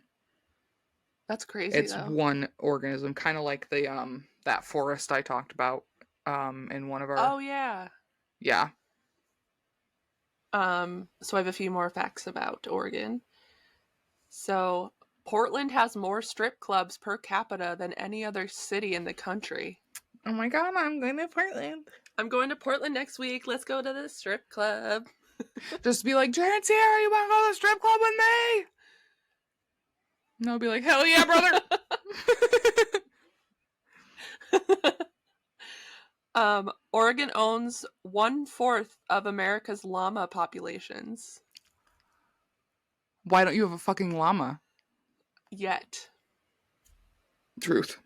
That's crazy, it's though. one organism, kind of like the that forest I talked about in one of our. Oh, yeah. Yeah. So I have a few more facts about Oregon. So Portland has more strip clubs per capita than any other city in the country. Oh my god, I'm going to Portland. I'm going to Portland next week. Let's go to the strip club. Just be like, Jared's here, you want to go to the strip club with me? And I'll be like, hell yeah, brother. Oregon owns 1/4 of America's llama populations. Why don't you have a fucking llama? Yet. Truth.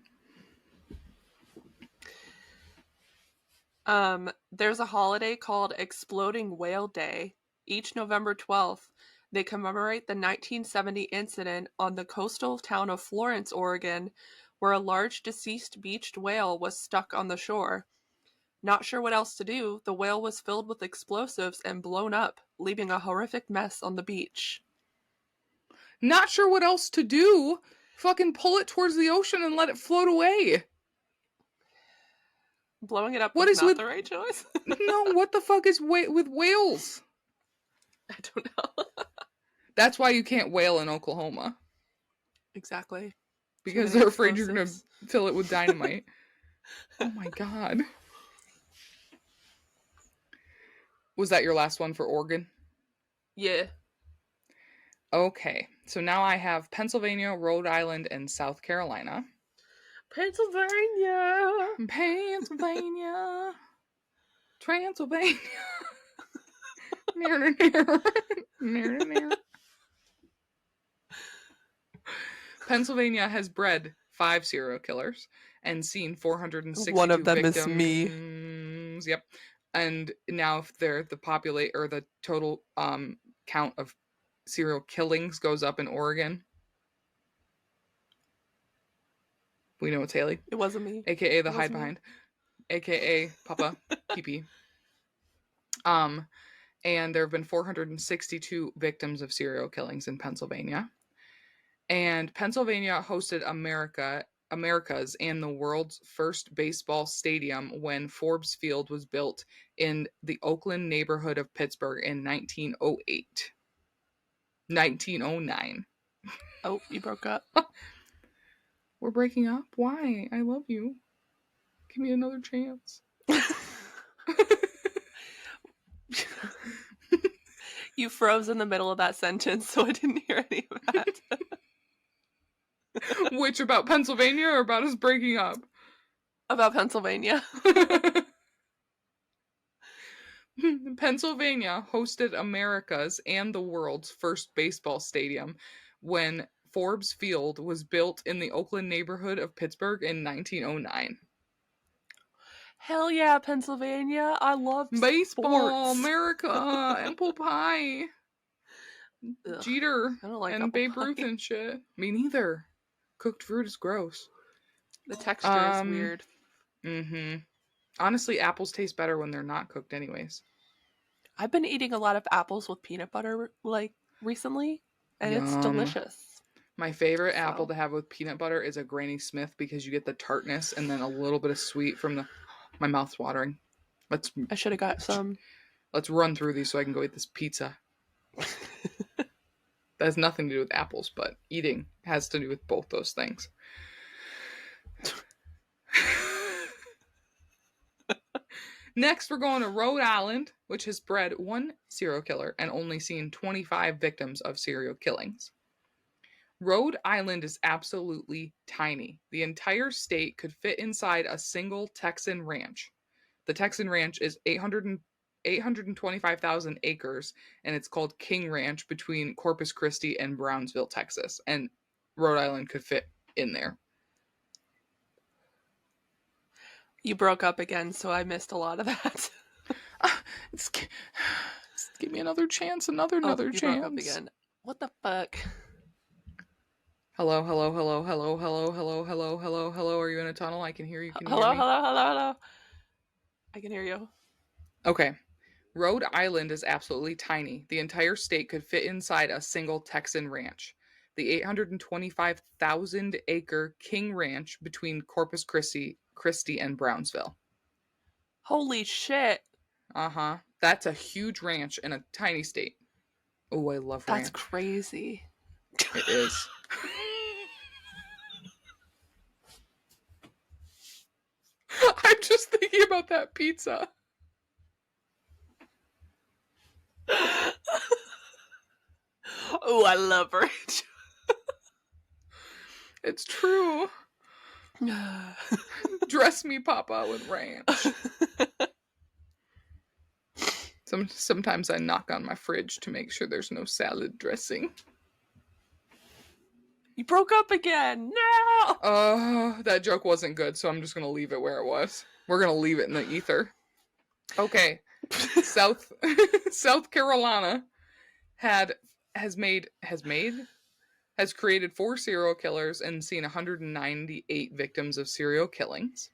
There's a holiday called Exploding Whale Day. Each November 12th, they commemorate the 1970 incident on the coastal town of Florence, Oregon, where a large deceased beached whale was stuck on the shore. Not sure what else to do, the whale was filled with explosives and blown up, leaving a horrific mess on the beach. Not sure what else to do. Fucking pull it towards the ocean and let it float away. Blowing it up What was is not with the right choice. No, what the fuck is with whales? I don't know. That's why you can't whale in Oklahoma. Exactly. Because they're afraid you're going to fill it with dynamite. Oh my god. Was that your last one for Oregon? Yeah. Okay, so now I have Pennsylvania, Rhode Island, and South Carolina. Pennsylvania. Pennsylvania. Transylvania. Near, near. Near, near. Pennsylvania has bred 5 serial killers and seen 462 One of them victims. is me. Yep. And now if they're the populate or the total count of serial killings goes up in Oregon. We know it's Haley. It wasn't me. AKA the hide behind. AKA Papa Pee-Pee. And there have been 462 victims of serial killings in Pennsylvania. And Pennsylvania hosted America's and the world's first baseball stadium when Forbes Field was built in the Oakland neighborhood of Pittsburgh in 1908. 1909. Oh, you broke up. We're breaking up? Why? I love you. Give me another chance. You froze in the middle of that sentence, so I didn't hear any of that. Which, about Pennsylvania or about us breaking up? About Pennsylvania. Pennsylvania hosted America's and the world's first baseball stadium when Forbes Field was built in the Oakland neighborhood of Pittsburgh in 1909. Hell yeah, Pennsylvania. I love baseball, sports. America, apple pie. Ugh, Jeter I don't like and apple Babe pie. Ruth and shit. Me neither. Cooked fruit is gross. The texture is weird. Mm-hmm. Honestly, apples taste better when they're not cooked anyways. I've been eating a lot of apples with peanut butter, like, recently, and Yum. it's delicious. My favorite apple to have with peanut butter is a Granny Smith because you get the tartness and then a little bit of sweet from the... My mouth's watering. I should have got some. Let's run through these so I can go eat this pizza. That has nothing to do with apples, but eating has to do with both those things. Next, we're going to Rhode Island which has bred one serial killer and only seen 25 victims of serial killings. Rhode Island is absolutely tiny. The entire state could fit inside a single Texan ranch. The Texan ranch is 825,000 acres, and it's called King Ranch between Corpus Christi and Brownsville, Texas. And Rhode Island could fit in there. You broke up again, so I missed a lot of that. Just give me another chance, another you chance. broke up again. What the fuck? Hello, hello, hello, hello, hello, hello, hello, hello, hello. Are you in a tunnel? I can hear you. Can you hello, hear me? hello. I can hear you. Okay. Rhode Island is absolutely tiny. The entire state could fit inside a single Texan ranch. The 825,000 acre King Ranch between Corpus Christi and Brownsville. Holy shit. Uh-huh. That's a huge ranch in a tiny state. Oh, I love ranch. That's crazy. It is. I'm just thinking about that pizza. Oh, I love ranch. It's true. Dress me, Papa, with ranch. Sometimes I knock on my fridge to make sure there's no salad dressing. You broke up again. No! That joke wasn't good, so I'm just going to leave it where it was. We're going to leave it in the ether. Okay. South Carolina has created 4 serial killers and seen 198 victims of serial killings.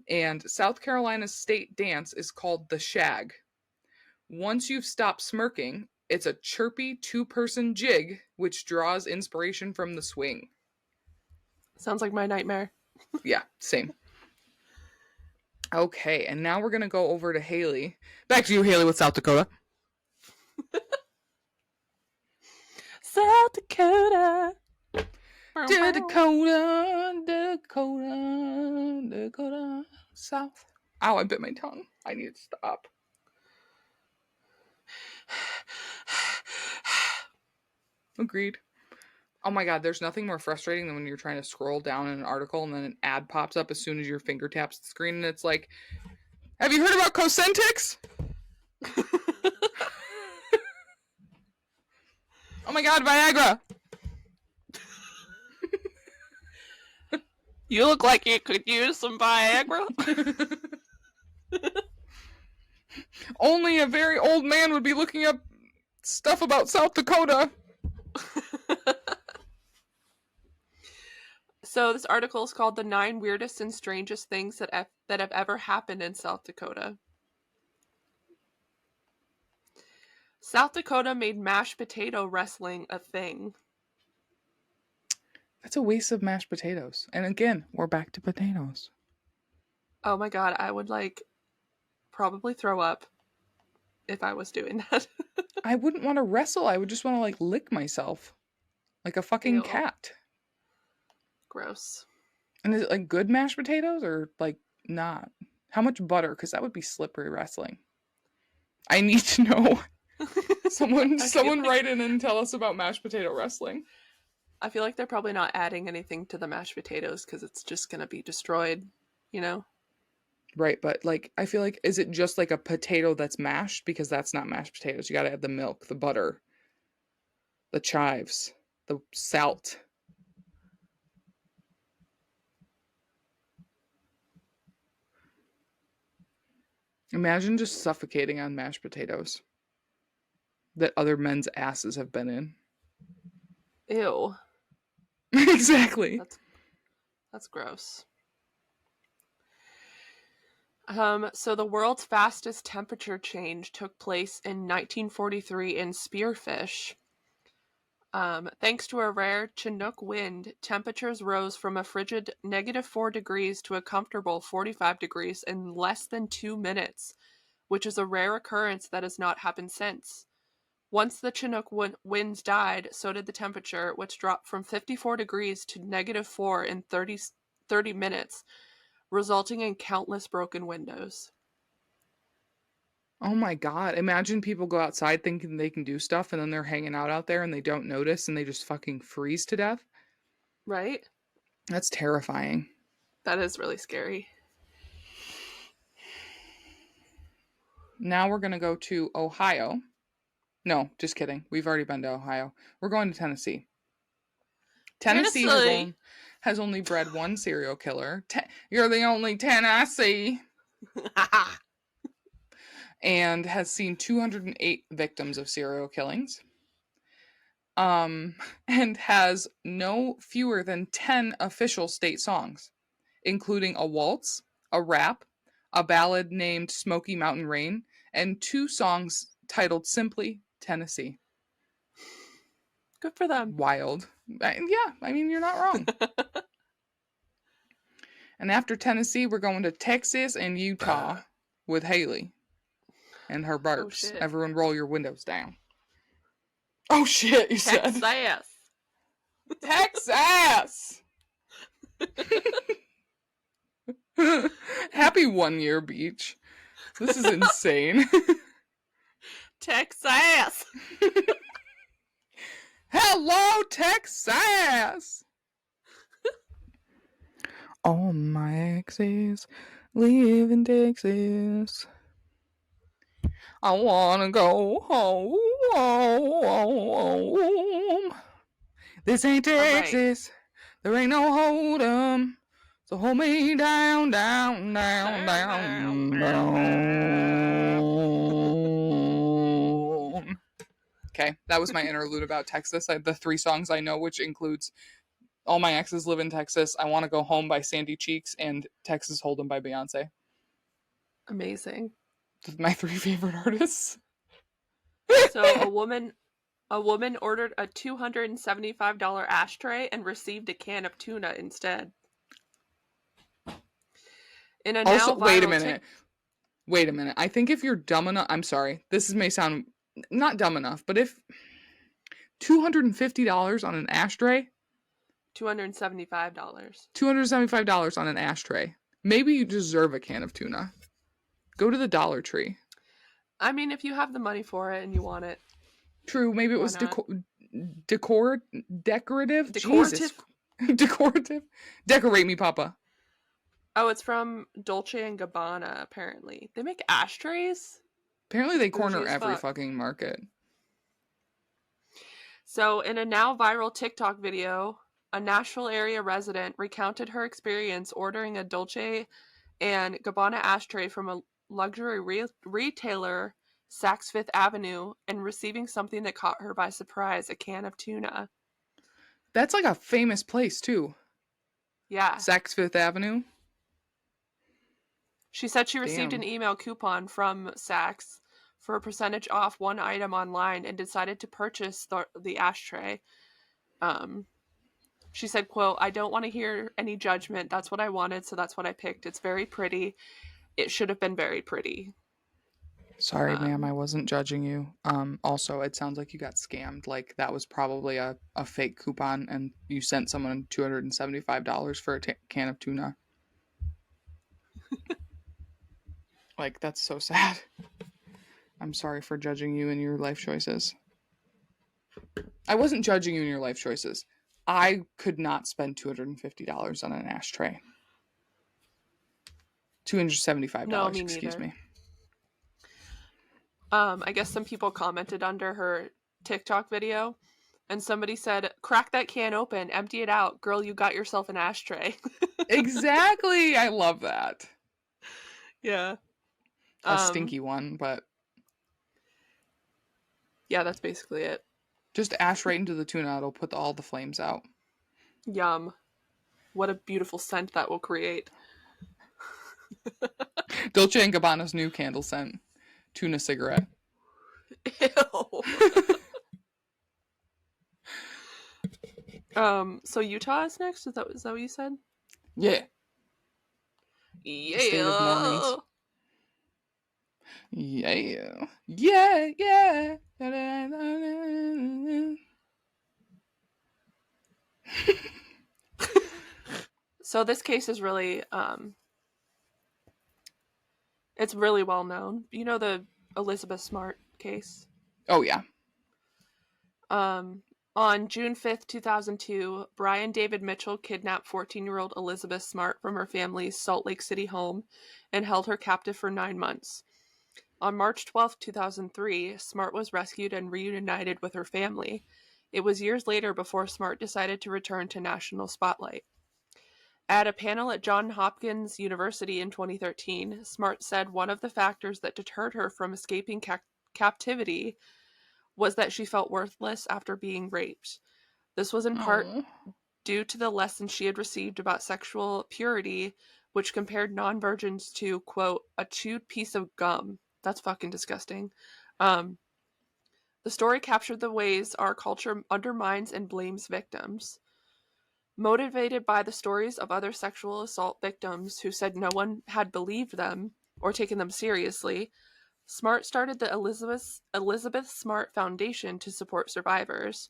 And South Carolina's state dance is called the shag. Once you've stopped smirking, it's a chirpy 2-person jig which draws inspiration from the swing. Sounds like my nightmare. Yeah, same. Okay, and now we're going to go over to Haley. Back to you, Haley, with South Dakota. South Dakota. Dakota, South. Ow, I bit my tongue. I need to stop. Agreed. Oh my god, there's nothing more frustrating than when you're trying to scroll down in an article and then an ad pops up as soon as your finger taps the screen and it's like, have you heard about Cosentix? Oh my god, Viagra! You look like you could use some Viagra. Only a very old man would be looking up stuff about South Dakota. So this article is called "The 9 Weirdest and Strangest Things that have Ever Happened in South Dakota." South Dakota made mashed potato wrestling a thing. That's a waste of mashed potatoes. And again, we're back to potatoes. Oh my god, I would probably throw up if I was doing that. I wouldn't want to wrestle. I would just want to lick myself. Like a fucking cat. Gross. And is it good mashed potatoes or not? How much butter? Because that would be slippery wrestling. I need to know. Someone write in and tell us about mashed potato wrestling. I feel like they're probably not adding anything to the mashed potatoes because it's just going to be destroyed, you know? Right, but I feel like, is it just a potato that's mashed? Because that's not mashed potatoes. You got to add the milk, the butter, the chives, the salt. Imagine just suffocating on mashed potatoes that other men's asses have been in. Ew. Exactly. That's gross. So the world's fastest temperature change took place in 1943 in spearfish. Thanks to a rare Chinook wind, temperatures rose from a frigid -4 degrees to a comfortable 45 degrees in less than 2 minutes, which is a rare occurrence that has not happened since. Once the Chinook winds died, so did the temperature, which dropped from 54 degrees to -4 in 30 minutes, resulting in countless broken windows. Oh my God. Imagine people go outside thinking they can do stuff and then they're hanging out there and they don't notice and they just fucking freeze to death. Right? That's terrifying. That is really scary. Now we're going to go to Ohio. No, just kidding. We've already been to Ohio. We're going to Tennessee. Tennessee has only bred one serial killer. You're the only Tennessee. And has seen 208 victims of serial killings. And has no fewer than 10 official state songs, including a waltz, a rap, a ballad named Smoky Mountain Rain, and 2 songs titled simply Tennessee. Good for them. Wild. Yeah, I mean, you're not wrong. And after Tennessee, we're going to Texas and Utah with Haley and her burps. Oh, everyone roll your windows down. Oh shit, you Texas. said. Texas! Happy 1 year beach. This is insane. Texas! Hello, Texas! All my exes live in Texas. I wanna go home. This ain't Texas. Right. There ain't no hold 'em. So hold me down, down, down, down, down. Okay, that was my interlude about Texas. The 3 songs I know, which includes All My Exes Live in Texas, I Want to Go Home by Sandy Cheeks, and Texas Hold'em by Beyonce. Amazing. My 3 favorite artists. So a woman ordered a $275 ashtray and received a can of tuna instead. In a also, now viral wait a minute. I think if you're dumb enough, I'm sorry, this may sound not dumb enough, but if $250 on an ashtray, $275 on an ashtray, maybe you deserve a can of tuna. Go to the Dollar Tree. I mean, if you have the money for it and you want it. True, maybe it was decorative. Decorative? Decorative? Decorate me, Papa. Oh, it's from Dolce & Gabbana, apparently. They make ashtrays? Apparently they corner every fucking market. So, in a now viral TikTok video, a Nashville area resident recounted her experience ordering a Dolce & Gabbana ashtray from a luxury retailer, Saks Fifth Avenue, and receiving something that caught her by surprise, a can of tuna. That's like a famous place, too. Yeah. Saks Fifth Avenue. She said she received an email coupon from Saks for a percentage off one item online and decided to purchase the ashtray. She said, quote, "I don't want to hear any judgment. That's what I wanted, so that's what I picked. It's very pretty. It should have been very pretty." Sorry, ma'am, I wasn't judging you. Also, it sounds like you got scammed. Like, that was probably a fake coupon, and you sent someone $275 for a can of tuna. Like, that's so sad. I'm sorry for judging you and your life choices. I wasn't judging you and your life choices. I could not spend $250 on an ashtray. $275, no, me excuse me. I guess some people commented under her TikTok video, and somebody said, "Crack that can open, empty it out. Girl, you got yourself an ashtray." Exactly! I love that. Yeah. A stinky one, but... yeah, that's basically it. Just ash right into the tuna. It'll put all the flames out. Yum. What a beautiful scent that will create. Dolce & Gabbana's new candle scent. Tuna cigarette. Ew. So Utah is next? Is that what you said? Yeah. Yeah. The state of mornings. Yeah. Yeah, yeah. So this case is really it's really well known. You know the Elizabeth Smart case. Oh, yeah. On June 5th, 2002, Brian David Mitchell kidnapped 14-year-old Elizabeth Smart from her family's Salt Lake City home and held her captive for 9 months. On March 12th, 2003, Smart was rescued and reunited with her family. It was years later before Smart decided to return to national spotlight. At a panel at Johns Hopkins University in 2013, Smart said one of the factors that deterred her from escaping captivity was that she felt worthless after being raped. This was in part Oh. due to the lessons she had received about sexual purity, which compared non-virgins to, quote, a chewed piece of gum. That's fucking disgusting. The story captured the ways our culture undermines and blames victims. Motivated by the stories of other sexual assault victims who said no one had believed them or taken them seriously, Smart started the Elizabeth Smart Foundation to support survivors.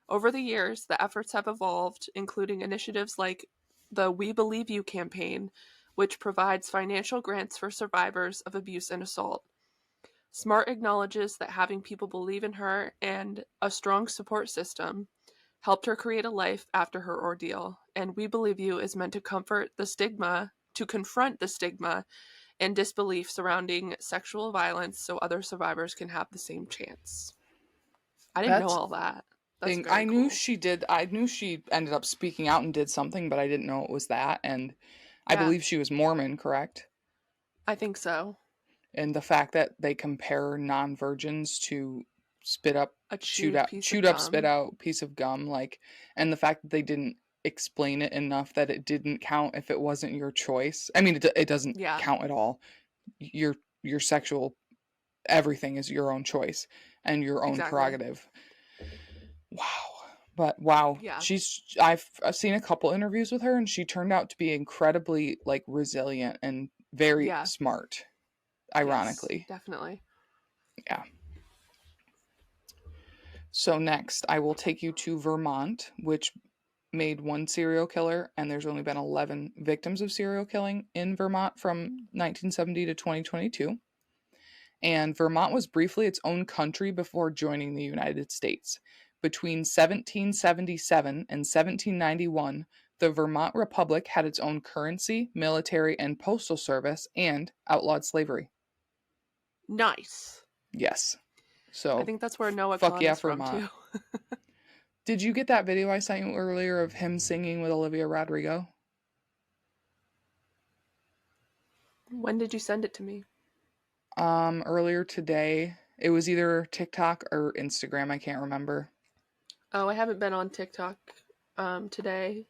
Over the years, the efforts have evolved, including initiatives like the We Believe You campaign, which provides financial grants for survivors of abuse and assault. Smart acknowledges that having people believe in her and a strong support system helped her create a life after her ordeal, and We Believe You is meant to confront the stigma and disbelief surrounding sexual violence so other survivors can have the same chance. I didn't know That's all that. That's thing. very cool. I knew she ended up speaking out and did something, but I didn't know it was that. And I Yeah, believe she was Mormon, correct? I think so. And the fact that they compare non-virgins to spit up, A chewed piece of chewed up, spit gum. out piece of gum, like, and the fact that they didn't explain it enough that it didn't count if it wasn't your choice. I mean, it doesn't Yeah, count at all. Your sexual everything is your own choice and your own exactly. prerogative. Wow. But wow, Yeah, I've seen a couple interviews with her and she turned out to be incredibly like resilient and very yeah, smart, yes, ironically. definitely. Yeah. So next, I will take you to Vermont, which made one serial killer and there's only been 11 victims of serial killing in Vermont from 1970 to 2022. And Vermont was briefly its own country before joining the United States. Between 1777 and 1791, the Vermont Republic had its own currency, military, and postal service, and outlawed slavery. Nice. Yes. I So, think that's where Noah fuck Khan yeah, is from Vermont. too. Did you get that video I sent you earlier of him singing with Olivia Rodrigo? When did you send it to me? Earlier today. It was either TikTok or Instagram, I can't remember. Oh, I haven't been on TikTok today.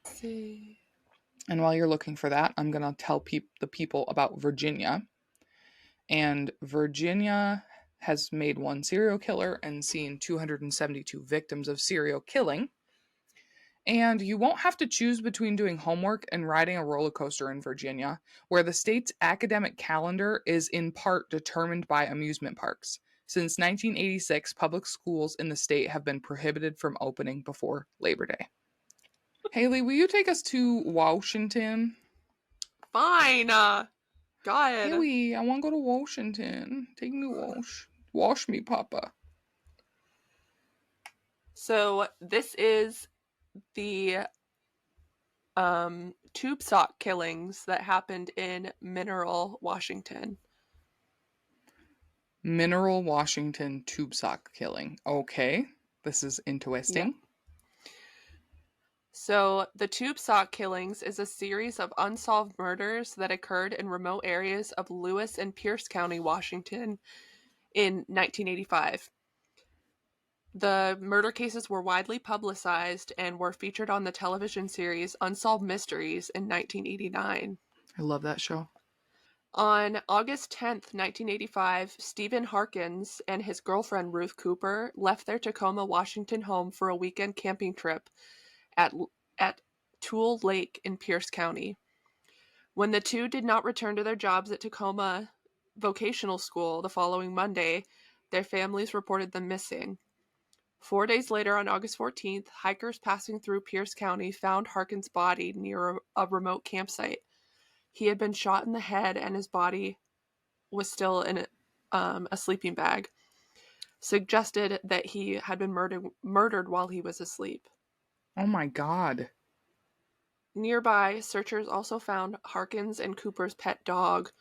Let's see. And while you're looking for that, I'm going to tell the people about Virginia. And Virginia has made one serial killer and seen 272 victims of serial killing. And you won't have to choose between doing homework and riding a roller coaster in Virginia, where the state's academic calendar is in part determined by amusement parks. Since 1986, public schools in the state have been prohibited from opening before Labor Day. Haley, will you take us to Washington? Fine. God. Haley, I want to go to Washington. Take me wash. Wash me, Papa. So this is the tube sock killings that happened in Mineral, Washington. Mineral Washington tube sock killing. Okay, this is Yep. interesting. So, the tube sock killings is a series of unsolved murders that occurred in remote areas of Lewis and Pierce County, Washington in 1985. The murder cases were widely publicized and were featured on the television series Unsolved Mysteries in 1989. I love that show. On August 10th, 1985, Stephen Harkins and his girlfriend Ruth Cooper left their Tacoma, Washington home for a weekend camping trip at Toole Lake in Pierce County. When the two did not return to their jobs at Tacoma Vocational School the following Monday, their families reported them missing. 4 days later, on August 14th, hikers passing through Pierce County found Harkin's body near a remote campsite. He had been shot in the head and his body was still in a sleeping bag, suggested that he had been murdered while he was asleep. Oh my God. Nearby, searchers also found Harkins and Cooper's pet dog.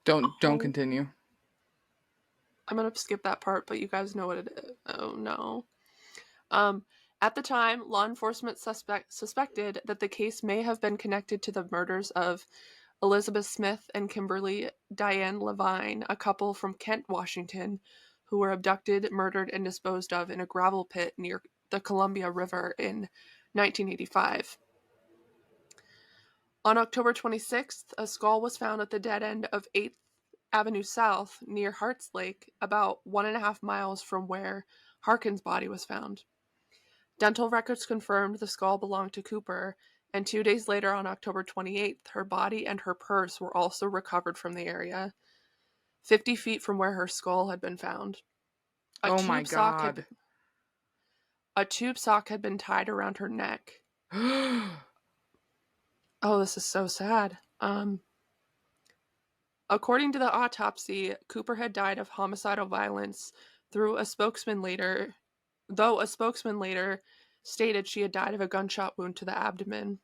Don't Oh, continue. I'm going to skip that part, but you guys know what it is. Oh, no. At the time, law enforcement suspected that the case may have been connected to the murders of Elizabeth Smith and Kimberly Diane Levine, a couple from Kent, Washington, who were abducted, murdered, and disposed of in a gravel pit near the Columbia River in 1985. On October 26th, a skull was found at the dead end of 8th Avenue South near Hearts Lake, about 1.5 miles from where Harkin's body was found. Dental records confirmed the skull belonged to Cooper, and 2 days later, on October 28th, her body and her purse were also recovered from the area, 50 feet from where her skull had been found. Oh my God. A tube sock had been tied around her neck. Oh, this is so sad. According to the autopsy, Cooper had died of homicidal violence, though a spokesman later stated she had died of a gunshot wound to the abdomen.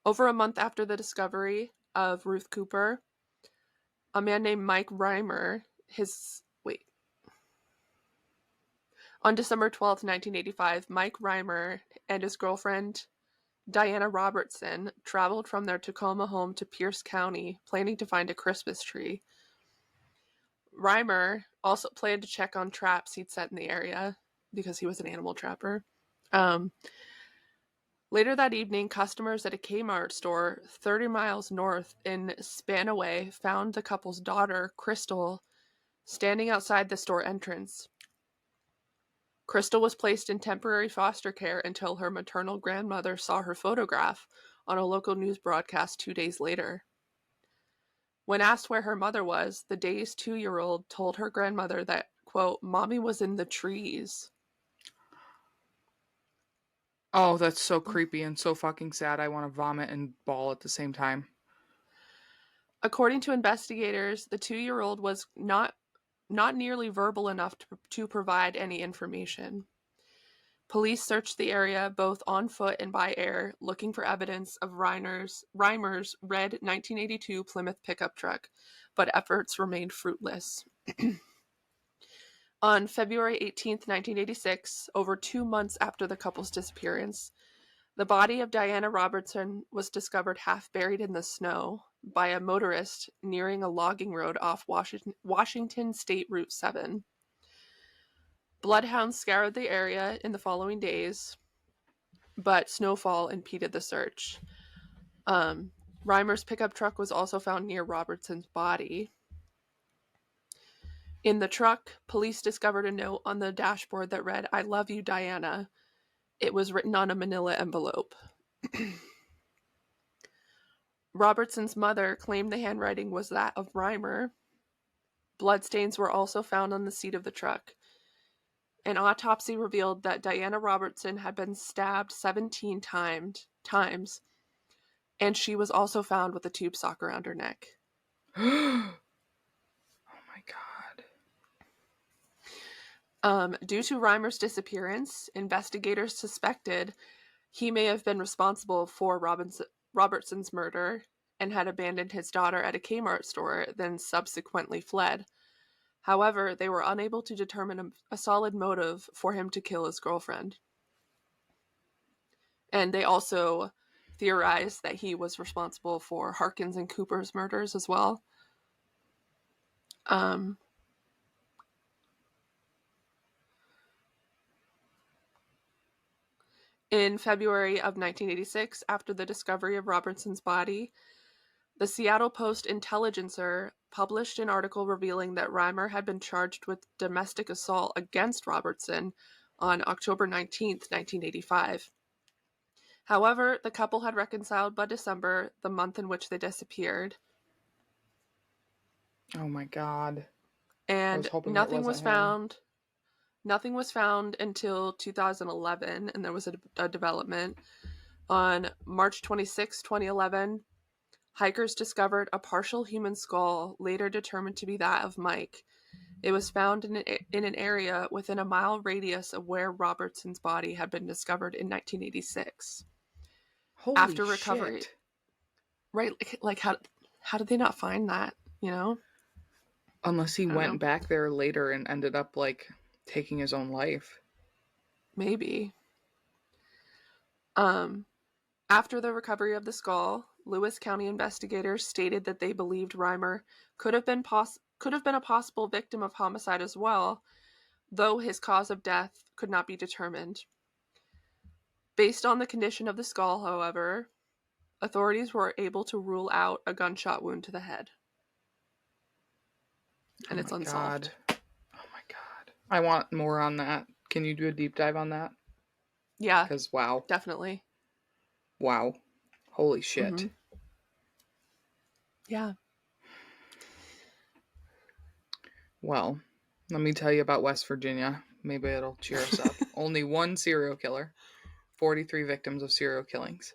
Over a month after the discovery of Ruth Cooper, a man named Mike Reimer, on December 12th, 1985, Mike Reimer and his girlfriend, Diana Robertson, traveled from their Tacoma home to Pierce County, planning to find a Christmas tree. Reimer also planned to check on traps he'd set in the area because he was an animal trapper. Later that evening, customers at a Kmart store 30 miles north in Spanaway found the couple's daughter, Crystal, standing outside the store entrance. Crystal was placed in temporary foster care until her maternal grandmother saw her photograph on a local news broadcast 2 days later. When asked where her mother was, the dazed 2-year-old told her grandmother that, quote, "Mommy was in the trees." Oh, that's so creepy and so fucking sad. I want to vomit and bawl at the same time. According to investigators, the 2-year-old was not nearly verbal enough to provide any information. Police searched the area both on foot and by air, looking for evidence of Reimer's red 1982 Plymouth pickup truck, but efforts remained fruitless. On February 18th, 1986, over 2 months after the couple's disappearance, the body of Diana Robertson was discovered half buried in the snow by a motorist nearing a logging road off Washington State Route 7. Bloodhounds scoured the area in the following days, but snowfall impeded the search. Reimer's pickup truck was also found near Robertson's body. In the truck, police discovered a note on the dashboard that read, "I love you, Diana." It was written on a manila envelope. Robertson's mother claimed the handwriting was that of Reimer. Bloodstains were also found on the seat of the truck. An autopsy revealed that Diana Robertson had been stabbed 17 times, and she was also found with a tube sock around her neck. Oh my God. Due to Reimer's disappearance, investigators suspected he may have been responsible for Robertson's murder and had abandoned his daughter at a Kmart store, then subsequently fled. However, they were unable to determine a solid motive for him to kill his girlfriend. And they also theorized that he was responsible for Harkins and Cooper's murders as well. In February of 1986, after the discovery of Robertson's body, the Seattle Post-Intelligencer published an article revealing that Reimer had been charged with domestic assault against Robertson on October 19th, 1985. However, the couple had reconciled by December, the month in which they disappeared. Oh my God. And nothing was found. Nothing was found until 2011, and there was a development. On March 26, 2011, hikers discovered a partial human skull, later determined to be that of Mike. It was found in an area within a mile radius of where Robertson's body had been discovered in 1986. Holy After recovery, shit. right? Like how did they not find that? You know, Unless he I don't went know. back there later and ended up like taking his own life. Maybe. Um, After the recovery of the skull, Lewis County investigators stated that they believed Reimer could have been a possible victim of homicide as well, though his cause of death could not be determined. Based on the condition of the skull, however, authorities were able to rule out a gunshot wound to the head. Oh And it's my god. unsolved. Oh my god. I want more on that. Can you do a deep dive on that? Yeah, Because wow. definitely. Wow. Holy shit. Mm-hmm. Yeah. Well, let me tell you about West Virginia. Maybe it'll cheer us up. Only one serial killer, 43 victims of serial killings.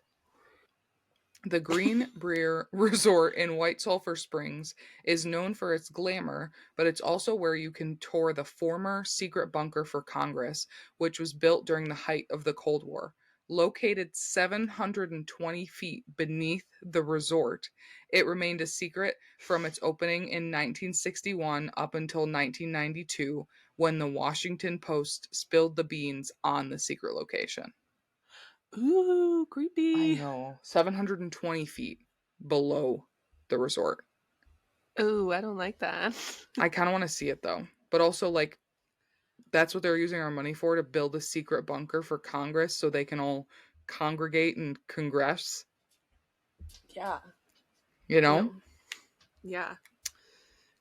The Green Brier Resort in White Sulphur Springs is known for its glamour, but it's also where you can tour the former secret bunker for Congress, which was built during the height of the Cold War. Located 720 feet beneath the resort, it remained a secret from its opening in 1961 up until 1992 when the Washington Post spilled the beans on the secret location. Ooh, I creepy. know. 720 feet below the resort. Ooh, I don't like that. I kind of want to see it though. But also, like, that's what they're using our money for, to build a secret bunker for Congress so they can all congregate and congress, Yeah. you know? No. Yeah.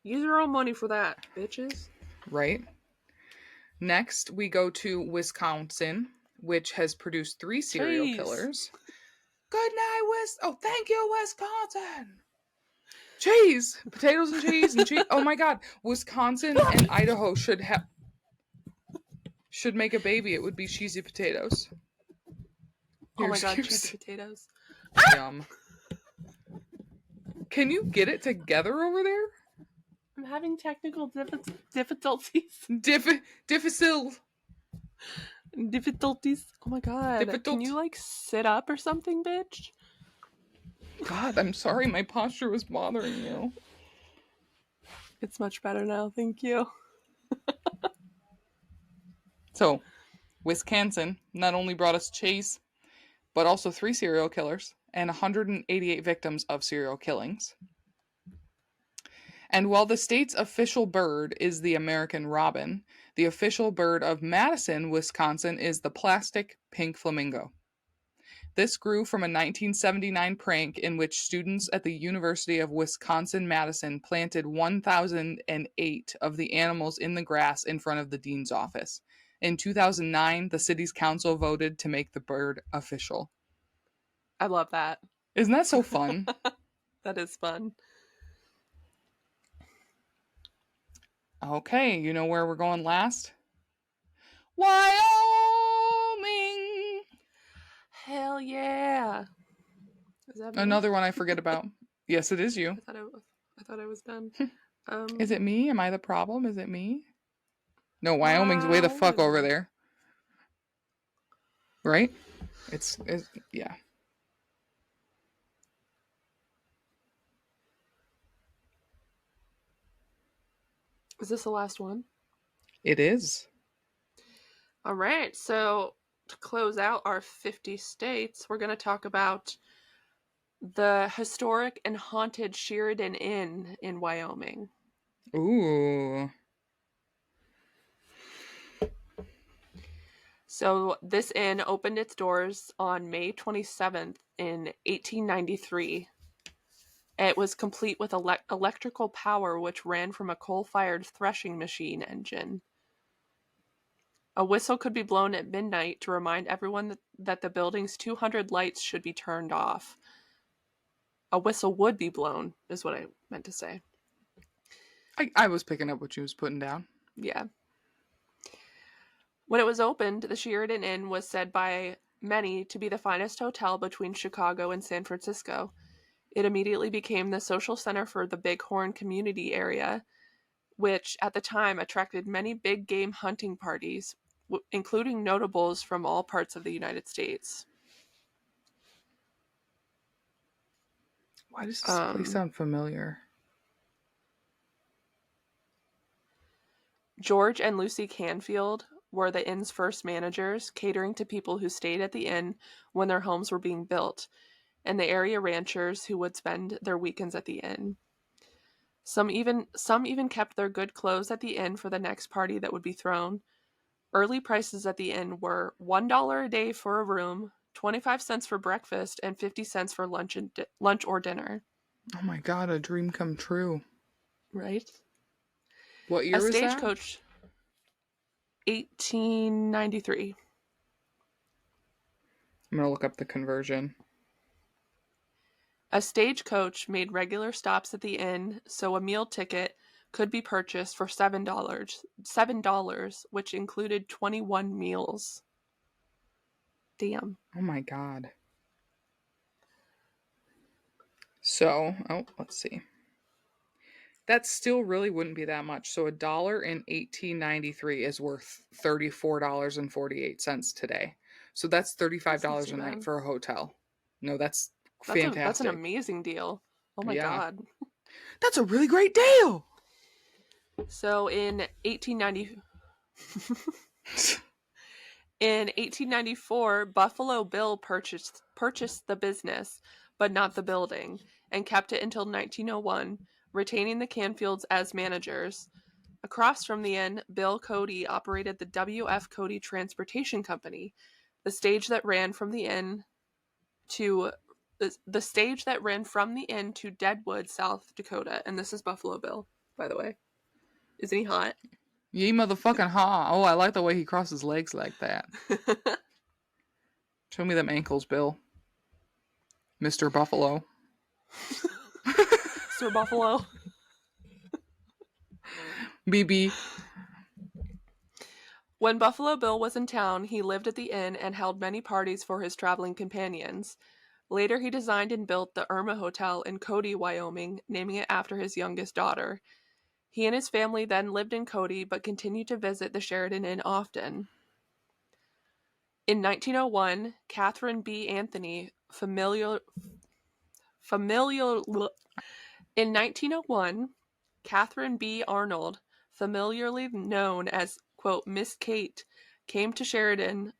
Use your own money for that, bitches. Right? Next, we go to Wisconsin, which has produced 3 serial Cheese. killers. Good night, Oh, thank you, Wisconsin. Cheese, potatoes and cheese and cheese. Oh my god, Wisconsin and Idaho should make a baby. It would be cheesy potatoes. Oh Your my god, cheesy excuse. potatoes. Yum. Can you get it together over there? I'm having technical difficulties. Difficile. Difficulties. Oh my god. Can you Difficult. like sit up or something, bitch? God, I'm sorry my posture was bothering you. It's much better now, thank you. So, Wisconsin not only brought us Chase, but also 3 serial killers and 188 victims of serial killings. And while the state's official bird is the American robin, the official bird of Madison, Wisconsin is the plastic pink flamingo. This grew from a 1979 prank in which students at the University of Wisconsin-Madison planted 1,008 of the animals in the grass in front of the dean's office. In 2009, the city's council voted to make the bird official. I love that. Isn't that so fun? That is fun. Okay, you know where we're going last? Wyoming! Hell yeah. Is that me? Another one I forget about. Yes, it is you. I thought I was done. Is it me? Am I the problem? Is it me? No, Wyoming's way the fuck over Wyoming. there. Right? It's yeah. Is this the last one? It is. All right. So to close out our 50 states, we're going to talk about the historic and haunted Sheridan Inn in Wyoming. Ooh. So this inn opened its doors on May 27th in 1893. It was complete with electrical power which ran from a coal-fired threshing machine engine. A whistle could be blown at midnight to remind everyone that the building's 200 lights should be turned off. A whistle would be blown, is what I meant to say. I was picking up what you was putting down. Yeah. When it was opened, the Sheridan Inn was said by many to be the finest hotel between Chicago and San Francisco. It immediately became the social center for the Bighorn community area, which at the time attracted many big game hunting parties, including notables from all parts of the United States. Why does this place sound familiar? George and Lucy Canfield were the inn's first managers, catering to people who stayed at the inn when their homes were being built, and the area ranchers who would spend their weekends at the inn. Some even kept their good clothes at the inn for the next party that would be thrown. Early prices at the inn were $1 a day for a room, 25 cents for breakfast, and 50 cents for lunch or dinner. Oh my God, a dream come true. Right? What year was that? A stagecoach, 1893. I'm going to look up the conversion. A stagecoach made regular stops at the inn, so a meal ticket could be purchased for $7, which included 21 meals. Damn. Oh my God. So, let's see. That still really wouldn't be that much. So $1 in 1893 is worth $34.48 today. So that's $35 a night for a hotel. No, that's fantastic. That's an amazing deal. Oh my God. That's a really great deal. So in 1894, Buffalo Bill purchased the business, but not the building, and kept it until 1901, retaining the Canfields as managers. Across from the inn, Bill Cody operated the W.F. Cody Transportation Company, the stage that ran from the inn to Deadwood, South Dakota. And this is Buffalo Bill, by the way. Isn't he hot? Yeah, motherfucking hot. Oh, I like the way he crosses legs like that. Show me them ankles, Bill. Mr. Buffalo. Mr. Buffalo. BB. When Buffalo Bill was in town, he lived at the inn and held many parties for his traveling companions. Later, he designed and built the Irma Hotel in Cody, Wyoming, naming it after his youngest daughter. He and his family then lived in Cody, but continued to visit the Sheridan Inn often. In 1901, Catherine B. Anthony, In 1901, Catherine B. Arnold, familiarly known as, quote, Miss Kate, came to Sheridan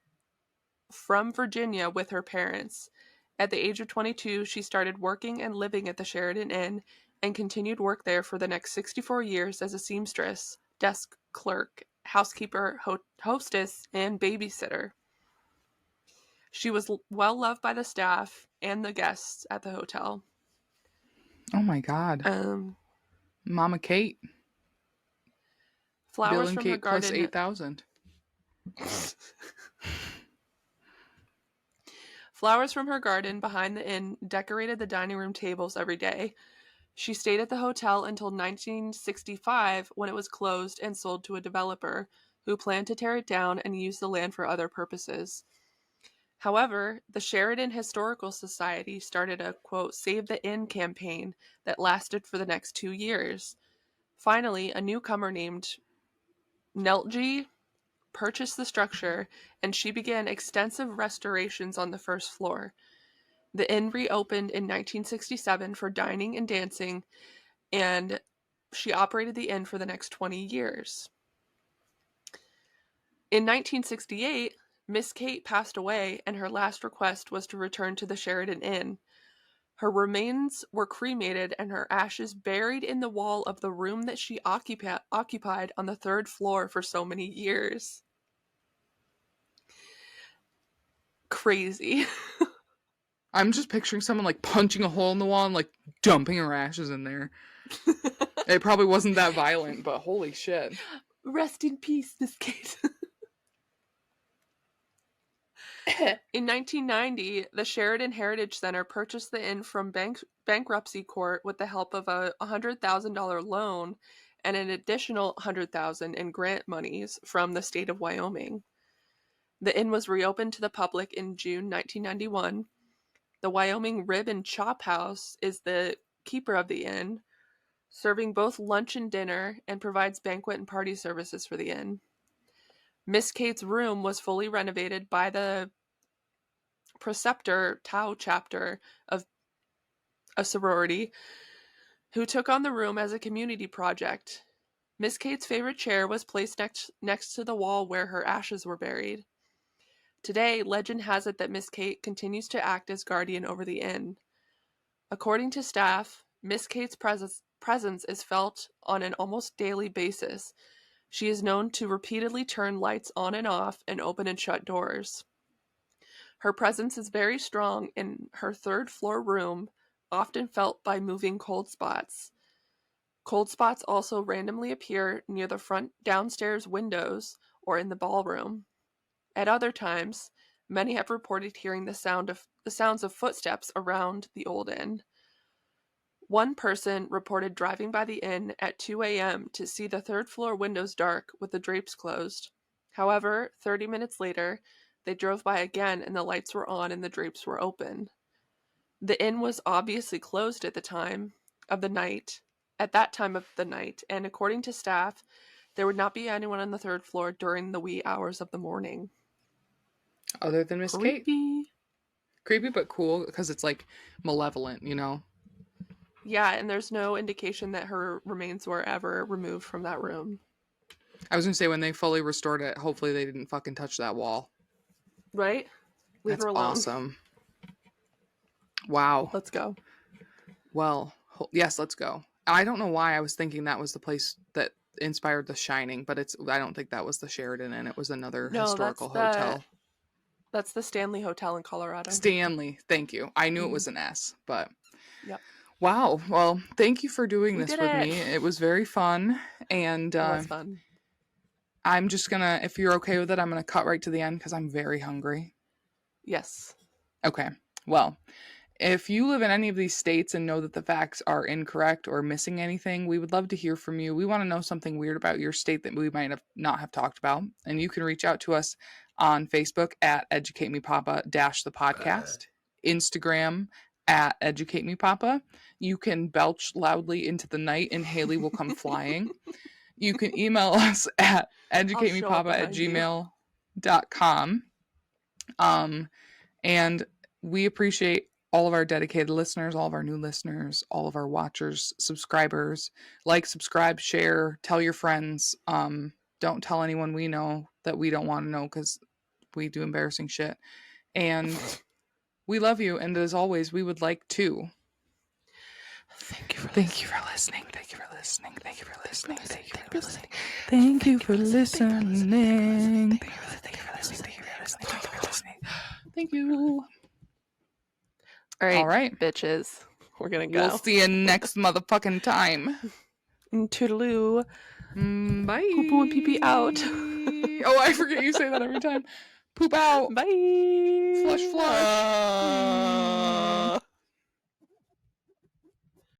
from Virginia with her parents. At the age of 22, she started working and living at the Sheridan Inn and continued work there for the next 64 years as a seamstress, desk clerk, housekeeper, hostess, and babysitter. She was well loved by the staff and the guests at the hotel. Oh my God. Mama Kate. Flowers Bill and from Kate her garden. plus 8,000. Flowers from her garden behind the inn decorated the dining room tables every day. She stayed at the hotel until 1965, when it was closed and sold to a developer who planned to tear it down and use the land for other purposes. However, the Sheridan Historical Society started a, quote, Save the Inn campaign that lasted for the next 2 years. Finally, a newcomer named Neltje purchased the structure, and she began extensive restorations on the first floor. The inn reopened in 1967 for dining and dancing, and she operated the inn for the next 20 years. In 1968, Miss Kate passed away, and her last request was to return to the Sheridan Inn. Her remains were cremated and her ashes buried in the wall of the room that she occupied on the third floor for so many years. Crazy. I'm just picturing someone like punching a hole in the wall and like dumping her ashes in there. It probably wasn't that violent, but holy shit. Rest in peace, Miss Kate. In 1990, the Sheridan Heritage Center purchased the inn from bankruptcy court with the help of a $100,000 loan and an additional $100,000 in grant monies from the state of Wyoming. The inn was reopened to the public in June 1991. The Wyoming Rib and Chop House is the keeper of the inn, serving both lunch and dinner, and provides banquet and party services for the inn. Miss Kate's room was fully renovated by the preceptor Tau chapter of a sorority, who took on the room as a community project. Miss Kate's favorite chair was placed next to the wall where her ashes were buried. Today, legend has it that Miss Kate continues to act as guardian over the inn. According to staff, Miss Kate's presence is felt on an almost daily basis. She is known to repeatedly turn lights on and off and open and shut doors. Her presence is very strong in her third-floor room, often felt by moving cold spots. Cold spots also randomly appear near the front downstairs windows or in the ballroom. At other times, many have reported hearing the sounds of footsteps around the old inn. One person reported driving by the inn at 2 a.m. to see the third-floor windows dark with the drapes closed. However, 30 minutes later, they drove by again and the lights were on and the drapes were open. The inn was obviously closed at that time of the night, and according to staff, there would not be anyone on the third floor during the wee hours of the morning. Other than Miss Kate. Creepy but cool, because it's like malevolent, you know? Yeah, and there's no indication that her remains were ever removed from that room. I was gonna say, when they fully restored it, hopefully they didn't fucking touch that wall. Right? Leave That's her alone. awesome. Wow. Let's go. Well, yes, let's go. I don't know why I was thinking that was the place that inspired The Shining, but I don't think that was the Sheridan Inn. It was another historical hotel. That's the Stanley Hotel in Colorado. Stanley, thank you. I knew it was an S, but yep. Wow. Well, thank you for doing this with me. It was very fun, and it was fun. I'm just gonna, if you're okay with it, I'm gonna cut right to the end because I'm very hungry. Yes. Okay. Well, if you live in any of these states and know that the facts are incorrect or missing anything, we would love to hear from you. We want to know something weird about your state that we might not have talked about. And you can reach out to us on Facebook at Educate Me Papa - the podcast, Instagram at Educate Me Papa. You can belch loudly into the night and Haley will come flying. You can email us at educatemepapa@gmail.com. And we appreciate all of our dedicated listeners, all of our new listeners, all of our watchers, subscribers. Like, subscribe, share, tell your friends. Don't tell anyone we know that we don't want to know because we do embarrassing shit. And we love you. And as always, we would like to thank you for listening. Thank you for listening. Thank you for listening. Thank you for listening. Thank you for listening. Thank you for listening. Thank you. All right, bitches. We're gonna go. We'll see you next motherfucking time. Toodaloo. Bye. Poo-poo and pee-pee out. Oh, I forget you say that every time. Poop out. Bye. Flush.